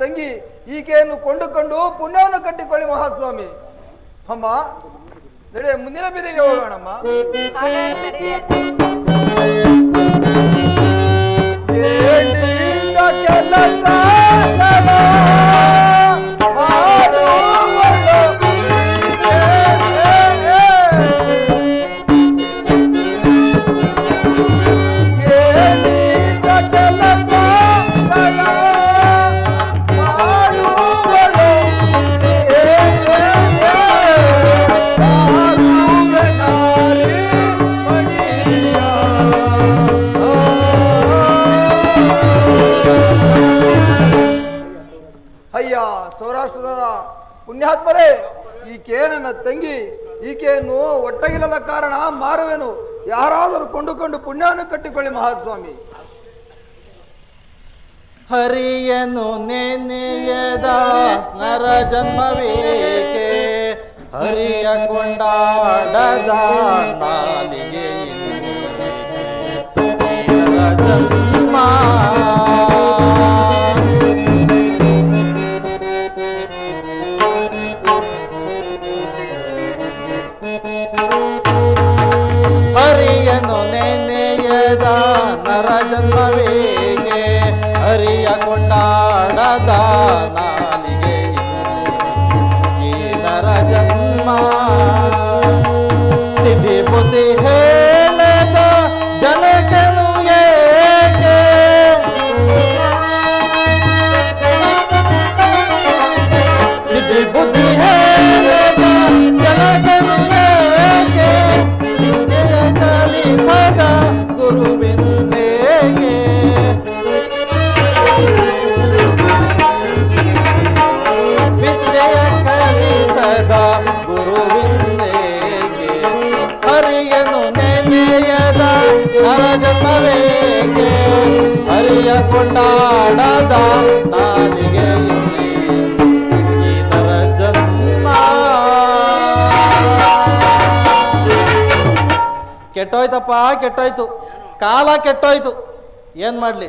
ತಂಗಿ ಈಕೆಯನ್ನು ಕೊಂಡುಕೊಂಡು ಪುಣ್ಯವನ್ನು ಕಟ್ಟಿಕೊಳ್ಳಿ ಮಹಾಸ್ವಾಮಿ. ಅಮ್ಮ ನಡೆ, ಮುಂದಿನ ಬೀದಿಗೆ ಹೋಗೋಣಮ್ಮ. ಸೌರಾಷ್ಟ್ರದ ಪುಣ್ಯಾತ್ಮರೇ, ಈಕೆ ನನ್ನ ತಂಗಿ. ಈಕೆಯನ್ನು ಒಟ್ಟಗಿಲ್ಲದ ಕಾರಣ ಮಾರುವೆನು. ಯಾರಾದರೂ ಕೊಂಡುಕೊಂಡು ಪುಣ್ಯವನ್ನು ಕಟ್ಟಿಕೊಳ್ಳಿ ಮಹಾಸ್ವಾಮಿ. ಹರಿಯನು ನೆನೆಯದ ನರ ಜನ್ಮವೇಕೆ, ಹರಿಯ ಕೊಂಡಾಡದ ನಾಲಿಗೆ ಜನ್ಮ. ಹರಿಯನು ನೆನೆಯದ ನರ ಜನ್ಮವೇಗೆ, ಹರಿಯ ಕೊಂಡಾಡದ ನಾಲಿಗೆ ಈ ನರ ಜನ್ಮ. ತಿಥಿ ಬುದ್ಧಿ ಹೇಳದ ಜನಕನು ಏಕೆ, ತಿಥಿ ಬುದ್ಧಿ ಹೇಳದ ಜನಕನು ಏಕೆ, ಕಲಿಸದ ಗುರುವಿಂದೇಗೆ. ವಿದ್ಯೆಯ ಕಲಿಸದ ಗುರುವಿಂದೇಗೆ, ಹರಿಯನು ನೆನೆಯದ ನರಜನ್ಮವೇಗೆ, ಹರಿಯ ಕೊಂಡಾಡದ ನಾಲಿಗೆ ಈ ನರಜನ್ಮ. ಕೆಟ್ಟೋಯ್ತಪ್ಪ, ಕೆಟ್ಟೋಯ್ತು, ಕಾಲ ಕೆಟ್ಟೋಯ್ತು. ಏನು ಮಾಡಲಿ,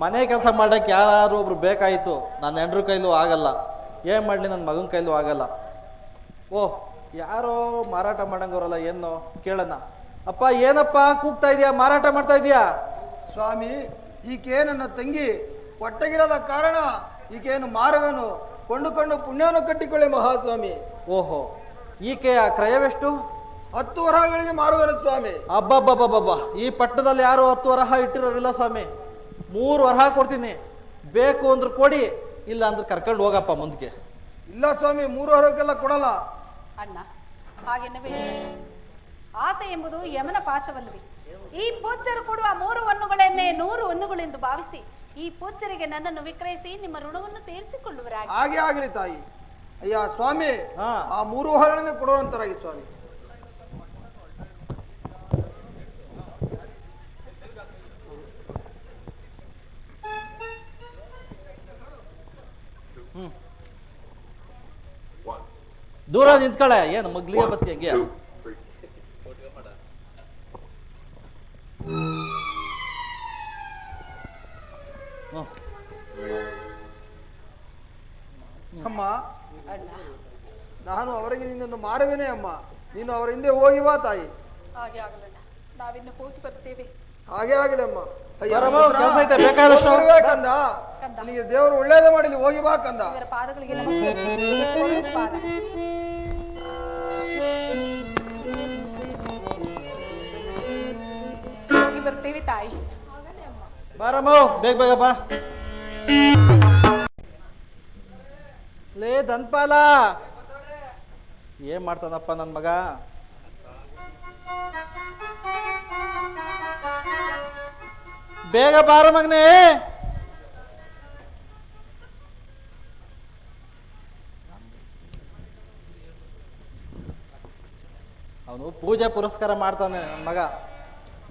ಮನೆ ಕೆಲಸ ಮಾಡೋಕ್ಕೆ ಯಾರು ಒಬ್ರು ಬೇಕಾಯಿತು. ನನ್ನ ಹೆಂಡ್ರ ಕೈಲೂ ಆಗಲ್ಲ, ಏನು ಮಾಡಲಿ, ನನ್ನ ಮಗನ ಕೈಲೂ ಆಗಲ್ಲ. ಓಹ್, ಯಾರೋ ಮಾರಾಟ ಮಾಡಂಗವ್ರಲ್ಲ, ಏನು ಕೇಳೋಣ. ಅಪ್ಪ, ಏನಪ್ಪ ಕೂಗ್ತಾ ಇದೆಯಾ, ಮಾರಾಟ ಮಾಡ್ತಾ ಇದೆಯಾ? ಸ್ವಾಮಿ, ಈಕೆ ನನ್ನ ತಂಗಿ. ಒಟ್ಟಗಿರದ ಕಾರಣ ಈಕೆಯನ್ನು ಮಾರುವೆನು. ಕೊಂಡುಕೊಂಡು ಪುಣ್ಯವನ್ನು ಕಟ್ಟಿಕೊಳ್ಳಿ ಮಹಾಸ್ವಾಮಿ. ಓಹೋ, ಈಕೆಯ ಕ್ರಯವೆಷ್ಟು? 10 ವರಹಗಳಿಗೆ ಮಾರುವೆನು ಸ್ವಾಮಿ. ಅಬ್ಬಬ್ಬಬ್ಬಬ್ಬ, ಈ ಪಟ್ಟಣದಲ್ಲಿ ಯಾರು 10 ವರಹ ಇಟ್ಟಿರೋರಿಲ್ಲ ಸ್ವಾಮಿ. 3 ವರಹ ಕೊಡ್ತೀನಿ, ಬೇಕು ಅಂದ್ರೆ ಕೊಡಿ, ಇಲ್ಲ ಅಂದ್ರೆ ಕರ್ಕೊಂಡು ಹೋಗಪ್ಪ ಮುಂದಕ್ಕೆ. ಇಲ್ಲ ಸ್ವಾಮಿ, 3 ವರಹಕ್ಕೆಲ್ಲ ಕೊಡಲ್ಲ. ಅಣ್ಣ, ಹಾಗೆನ್ನಬೇಡಿ. ಆಸೆ ಎಂಬುದು ಯಮನ ಪಾಶವಲ್ಲವೇ? ಈ ಪೂಜ್ಯರು ಕೊಡುವ 3 ಹೊನ್ನುಗಳನ್ನೇ 100 ಹೊನ್ನುಗಳೆಂದು ಭಾವಿಸಿ ಈ ಪೂಜ್ಯರಿಗೆ ನನ್ನನ್ನು ವಿಕ್ರಯಿಸಿ ನಿಮ್ಮ ಋಣವನ್ನು ತೀರಿಸಿಕೊಳ್ಳುವರಾಗಿ. ಹಾಗೆ ಆಗಲಿ ತಾಯಿ. ಅಯ್ಯ ಸ್ವಾಮಿ, ಆ 3 ವರಹಗಳನ್ನು ಕೊಡುವಂತರಾಗಿ ಸ್ವಾಮಿ. ದೂರ ನಿಂತ್ಕೊಳ್ಳೆ, ಏನು ಮಗ್ಲಿಗೆ ಬತ್ತಿ ಹಂಗೆ. ಅಮ್ಮ, ನಾನು ಅವರಿಗೆ ನಿನ್ನನ್ನು ಮಾರುವೇನೆ ಅಮ್ಮ. ನೀನು ಅವರ ಹಿಂದೆ ಹೋಗಿ ಬಾ ತಾಯಿ. ಹಾಗೆ ಆಗಲಣ್ಣ, ನಾವಿನ್ನು ಹೋಗಿ ಬರ್ತೇವೆ. ಹಾಗೆ ಆಗಲಿ ಅಮ್ಮ. ಬೇಕಂದ ನಿನಗೆ ದೇವರು ಒಳ್ಳೇದೇ ಮಾಡಲಿ, ಹೋಗಿ ಬಾ ಕಂದ. ಇವರ ಪಾದಗಳಿಗೆ ನಮಸ್ಕಾರ. ಹೋಗಿ ಬರ್ತೇವೆ ತಾಯಿ. ಬಾರಮ್ಮ, ಬೇಗ ಬೇಗಪ್ಪ. ಲೇ ಧನ್ಪಾಲ, ಏನ್ ಮಾಡ್ತಾನಪ್ಪ ನನ್ ಮಗ? ಬೇಗ ಬಾರ ಮಗನೇ. ಅವನು ಪೂಜೆ ಪುರಸ್ಕಾರ ಮಾಡ್ತಾನೆ ನನ್ನ ಮಗ.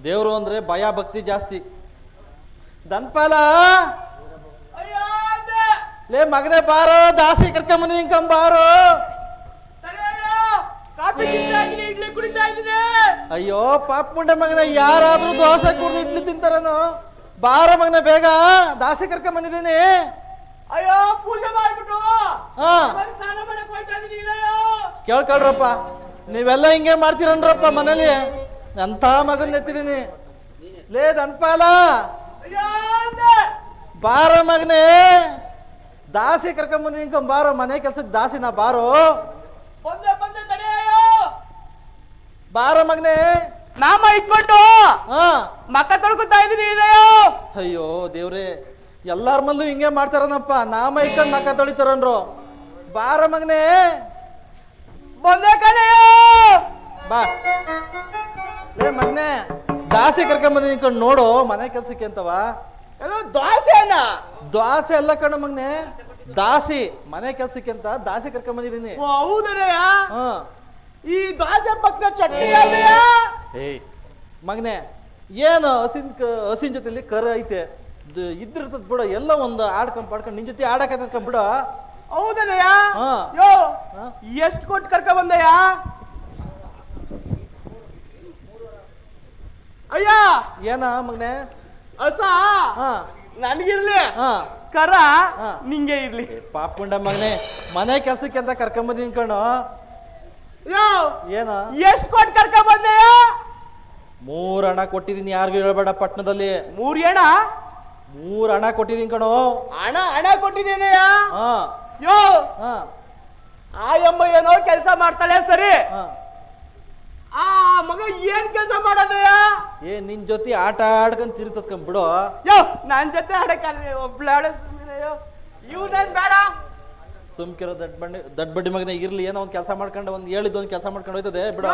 ದೇವರು ಅಂದ್ರೆ ಭಯ ಭಕ್ತಿ ಜಾಸ್ತಿ. ಧನ್ಪಾಲ, ಲೇ ಮಗನೇ ಬಾರೋ, ದಾಸಿ ಕರ್ಕೊಂಬನಿ ಬಾರೋ. ಇಡ್ಲಿ ಕುಡಿತಾ ಇದ್ದೀನಿ. ಅಯ್ಯೋ ಪಾಪ ಮುಂಡೆ ಮಗನೇ, ಯಾರಾದ್ರೂ ದೋಸೆ ಕುಡಿದು ಇಡ್ಲಿ ತಿಂತಾರನು? ಬಾರೋ ಮಗನೇ, ಬೇಗ ದಾಸಿ ಕರ್ಕೊಂಬಂದಿದ್ದೀನಿ. ಅಯ್ಯೋ ಪೂಜೆ ಮಾಡ್ಬಿಟ್ಟು ಸ್ನಾನ ಮಾಡಕ್ ಹೋಗ್ತಾ ಇದೀನಿ. ಕೇಳ್ಕೊಳ್ರಪ್ಪ, ನೀವೆಲ್ಲ ಹಿಂಗೆ ಮಾಡ್ತೀರನ್ರಪ್ಪ ಮನೇಲಿ. ಎಂಥ ಮಗನ್ ಎತ್ತಿದೀನಿ ಲೇ ದನ್ಪಾಲ. ಬಾರ ಮಗನೇ, ದಾಸಿ ಕರ್ಕೊಂಬಂದಿ ಬಾರೋ ಮನೆ ಕೆಲ್ಸಕ್ಕೆ ದಾಸಿನ ಬಾರೋ. ಬಾರ ಮಗನೇ, ನಾಮ ಇಟ್ಕೊಂಡು ಮಕ್ಕ ತೊಳ್ಕೊತಾ ಇದೀನಿ. ಅಯ್ಯೋ ದೇವ್ರೆ, ಎಲ್ಲಾರ ಮಲ್ಲೂ ಹಿಂಗೆ ಮಾಡ್ತಾರನಪ್ಪ. ನಾಮ ಇಟ್ಕೊಂಡು ಮಕ್ಕ ತೊಳಿತಾರನ್ರು. ಬಾರ ಮಗನೇ, ಬಂದೆ ಕಣೆಯ. ಬಾ ಲೇ ಮಗನೇ, ದಾಸಿ ಕರ್ಕೊಂಬಂದಿ ನಿಂತ್ಕೊಂಡು ನೋಡು ಮನೆ ಕೆಲ್ಸಕ್ಕೆ ಅಂತವ. ದಾಸೆನ? ದಾಸೆ ಅಲ್ಲ ಕಣ ಮಗನೆ, ದಾಸಿ. ಮನೆ ಕೆಲ್ಸಕ್ಕೆ ಅಂತ ದಾಸಿ ಕರ್ಕೊಂಬಂದಿದೀನಿ. ಹೌದನೆಯ? ಈ ದಾಸೆ ಪಕ್ಕ ಚಟ್ನಿ ಏಯ್ ಮಗನೆ, ಏನು ಹಸಿನ ಜೊತೆಲಿ ಕರ ಐತೆ ಇದ್ದಿರ್ತದ ಬಿಡ. ಎಲ್ಲ ಒಂದು ಆಡ್ಕೊಂಡ್ ಪಾಡ್ಕೊಂಡು ನಿನ್ ಜೊತೆ ಆಡಕತ್ತ ಬಿಡ. ಹೌದನೆಯ? ಯೋ ಎಷ್ಟು ಕೊಟ್ಟು ಕರ್ಕ ಬಂದಯ್ಯ? ಅಯ್ಯ ಏನ ಮಗನೆ? ಹಸ ನನ್ಗಿರ್ಲಿ, ಕರ ನಿಂಗೆ ಇರ್ಲಿ. ಪಾಪುಂಡ ಮಗನೆ, ಮನೆ ಕೆಲ್ಸಕ್ಕೆ ಅಂತ ಕರ್ಕೊಂಬಂದಿನ್ ಕಣು. ಏನ ಎಷ್ಟು ಕೊಟ್ಟು ಕರ್ಕ ಬಂದೆಯ? 3 ಹಣ ಕೊಟ್ಟಿದೀನಿ, ಯಾರಿಗೂ ಹೇಳ್ಬೇಡ ಪಟ್ಟಣದಲ್ಲಿ. 3 ಹಣ? 3 ಹಣ ಕೊಟ್ಟಿದೀನಿ ಕಣು. ಹಣ ಕೊಟ್ಟಿದ್ದೀನಯ್ಯ. ಯೋ ಆಯಮ್ಮ ಏನೋ ಕೆಲಸ ಮಾಡ್ತಾಳೆ ಸರಿ, ಆ ಮಗ ಏನ್ ಕೆಲಸ ಮಾಡೋದಯ್ಯ? ನಿನ್ ಜೊತೆ ಆಟ ಆಡ್ಕೊಂಡ್ ತಿರುತದ್ಕೊಂಡ್ ಬಿಡು. ಯೋ ನನ್ ಜೊತೆ ಆಡಕ್ಕೆ ಒಬ್ಳಾಡ ಇವ್ ನನ್ ಬೇಡ. ಸುಮ್ಕಿರೋ ದಡ್ ಬಡ್ಡಿ ಮಗನ ಇರ್ಲಿ, ಏನೋ ಒಂದ್ ಕೆಲಸ ಮಾಡ್ಕೊಂಡು ಒಂದ್ ಹೇಳಿದ್ ಒಂದ್ ಕೆಲಸ ಮಾಡ್ಕೊಂಡು ಹೋಯ್ತದೆ ಬಿಡು.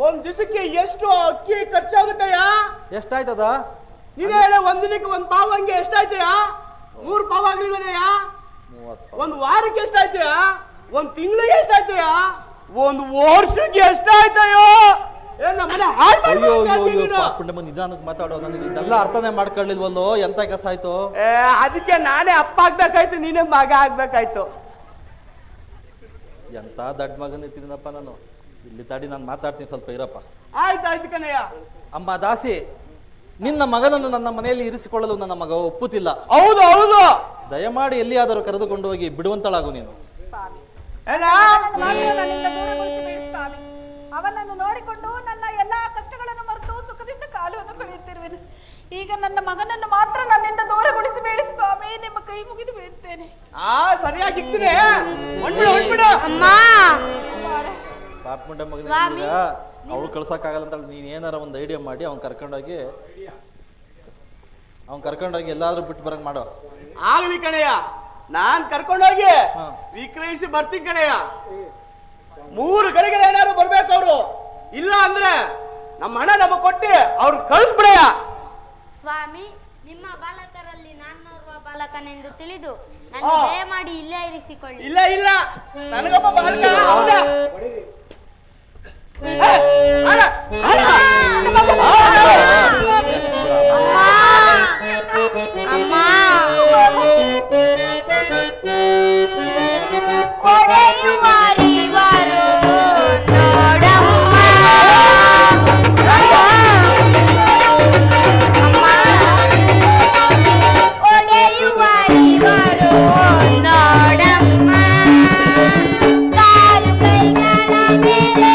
ಒಂದ್ ದಿವಸಕ್ಕೆ ಎಷ್ಟು ಅಕ್ಕಿ ಖರ್ಚಾಗುತ್ತಯ್ಯ? ಎಷ್ಟಾಯ್ತದ ನೀನ್ ಹೇಳ. ಒಂದ್ ದಿನಕ್ಕೆ 1 ಪಾವ್ ಹಂಗೆ ಎಷ್ಟಾಯ್ತಯ್ಯ? 3 ಪಾವ್ ಆಗ್ಲಿಲ್ಲಯ್ಯ? 1 ವಾರಕ್ಕೆ ಎಷ್ಟಾಯ್ತಯ್ಯ? 1 ತಿಂಗಳಿಗೆ ಎಷ್ಟಾಯ್ತಯ್ಯ? 1 ವರ್ಷಕ್ಕೆ ಎಷ್ಟಾಯ್ತಯ್ಯೋ? ನಿಧಾನಕ್ಕೆ ಮಾತಾಡೋ, ನನಗೆ ಇದೆಲ್ಲ ಅರ್ಥನೇ ಮಾಡ್ಕೊಳ್ಳಿಲ್ವಲ್ಲೋ. ಎಂತ ಕೆಲಸ ಆಯ್ತು? ಅದಕ್ಕೆ ನಾನೇ ಅಪ್ಪ ಆಗ್ಬೇಕಾಯ್ತು, ನೀನೇ ಮಗ ಆಗ್ಬೇಕಾಯ್ತು. ಎಂತ ದಡ್ಡ ಮಗನ್ ಎತ್ತಿದೀನಪ್ಪ ನಾನು. ಇಲ್ಲಿ ತಡಿ, ನಾನು ಮಾತಾಡ್ತೀನಿ, ಸ್ವಲ್ಪ ಇರಪ್ಪ. ಆಯ್ತಾಯ್ತು ಕಣಯ್ಯ. ಅಮ್ಮ ದಾಸಿ, ನಿನ್ನ ಮಗನನ್ನು ನನ್ನ ಮನೆಯಲ್ಲಿ ಇರಿಸಿಕೊಳ್ಳಲು ನನ್ನ ಮಗ ಒಪ್ಪುತ್ತಿಲ್ಲ. ಹೌದು ಹೌದು, ದಯಮಾಡಿ ಎಲ್ಲಿಯಾದರೂ ಕರೆದುಕೊಂಡು ಹೋಗಿ ಬಿಡುವಂತಳಾಗು ನೀನು. ಅವನನ್ನು ನೋಡಿಕೊಂಡು ನನ್ನ ಎಲ್ಲಾ ಕಷ್ಟಗಳನ್ನು ಮರೆತು ಸುಖದಿಂದ ಕಾಲವನ್ನು ಕಳೆಯುತ್ತಿರುವೆನು. ಈಗ ನನ್ನ ಮಗನನ್ನು ಮಾತ್ರ ನನ್ನಿಂದ ದೂರಗೊಳಿಸಬೇಡಿ ಸ್ವಾಮಿ, ನಿಮ್ಮ ಕೈ ಮುಗಿದು ಬೀಳ್ತೇನೆ. ಸರಿಯಾಗಿರ್ತೀನಿ. ಪಾಪ ಮುಂಡ ಮಗನ ಅವಳು ಕಳ್ಸಕ್ಕಾಗಲ್ಲ ಅಂತ ನೀನ್ ಏನಾರ ಒಂದ್ ಐಡಿಯಾ ಮಾಡಿ ಅವ್ನ್ ಕರ್ಕೊಂಡೋಗಿ ಎಲ್ಲಾದ್ರೂ ಬಿಟ್ಟು ಬರಂಗ್ ಮಾಡೋ. ಆಗ್ಲಿ ಕಣಯ್ಯ, ನಾನ್ ಕರ್ಕೊಂಡೋಗಿ ವಿಕ್ರಯಿಸಿ ಬರ್ತೀನಿ ಕಣಯ್ಯ. 3 ಕಡೆಗೆ ಏನಾದ್ರು ಬರ್ಬೇಕು ಅವ್ರು, ಇಲ್ಲ ಅಂದ್ರೆ ನಮ್ಮ ಹಣ ನಮಗ್ ಕೊಟ್ಟಿ ಅವ್ರು ಕಳಿಸ್ಬಿಡಯ್ಯ. ಸ್ವಾಮಿ, ನಿಮ್ಮ ಬಾಲಕರಲ್ಲಿ ನಾನೋರ್ವ ಬಾಲಕನೆಂದು ತಿಳಿದು ನನ್ನ ದಯಮಾಡಿ ಇಲ್ಲೇ ಇರಿಸಿಕೊಳ್ಳಿ. ಇಲ್ಲ ಇಲ್ಲ, ನನಗೊಬ್ಬ ಬಾಲಕ ಅವನ. ಕಾಲು ಕೈಗಳ ಮೇಲೆ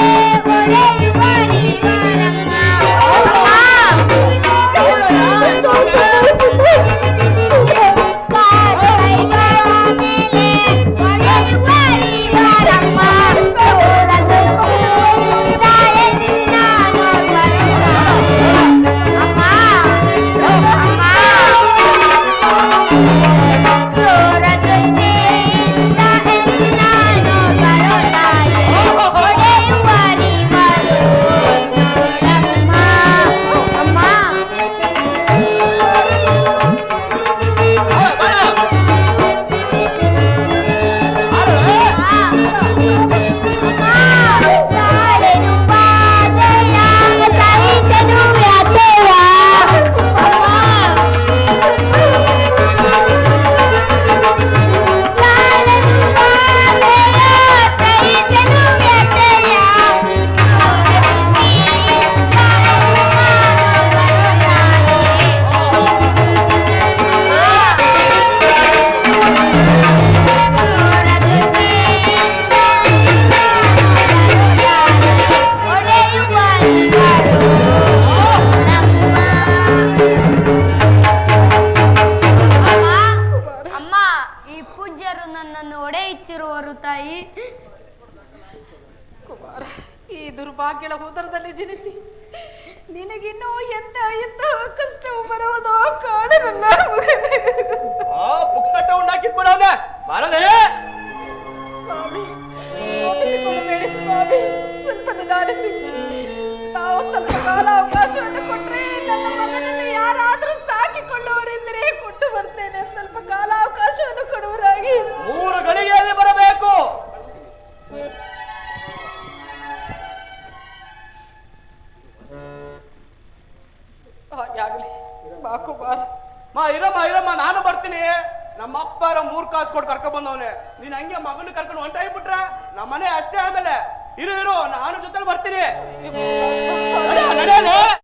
ಭಾಗ್ಯಳ ಉದರದಲ್ಲಿ ಜನಿಸಿ ನಿನಗಿನ್ನೂ ಎಂತ ಕಷ್ಟವು ಬರುವುದೋ ಕಾಡು ನನ್ನ ಪುಕ್ಸಟ್ಟ ಉಂಡಾಕಿದ್ ಬಿಡವನೆ ಬಾರಲೇ. ಸ್ವಾಮಿ ಕೋಪಿಸಿಕೊಳ್ಳಬೇಡಿ ಸ್ವಾಮಿ, ಸ್ವಲ್ಪ ನಿಧಾನಿಸಿ. ತಾವು ಸ್ವಲ್ಪ ಕಾಲ ಅವಕಾಶವನ್ನು ಕೊಟ್ರೆ ನನ್ನ ಮಗನನ್ನು ಯಾರಾದ್ರೂ ಸಾಕಿಕೊಳ್ಳುವರೆಂದರೆ ಕೊಟ್ಟು ಬರ್ತೇನೆ. ಸ್ವಲ್ಪ ಕಾಲ ಅವಕಾಶವನ್ನು ಕೊಡುವರಾಗಿ. 3 ಗಳಿಗೆಯಲ್ಲಿ ಬರಬೇಕು. ಹಾಗಾಗ್ಲಿ ಬಾಕು ಬಾರ. ಇರಮ್ಮ ನಾನು ಬರ್ತೀನಿ. ನಮ್ಮ ಅಪ್ಪರ 3 ಕಾಸು ಕೊಟ್ಟು ಕರ್ಕೊಂಡ್ ಬಂದವನೆ. ನೀನ್ ಹಂಗೆ ಮಗನ ಕರ್ಕೊಂಡು ಹೊಂಟಾಗ್ಬಿಟ್ರೆ ನಮ್ಮ ಮನೆ ಅಷ್ಟೇ. ಆಮೇಲೆ ಇರು ನಾನು ಜೊತೆ ಬರ್ತೀನಿ.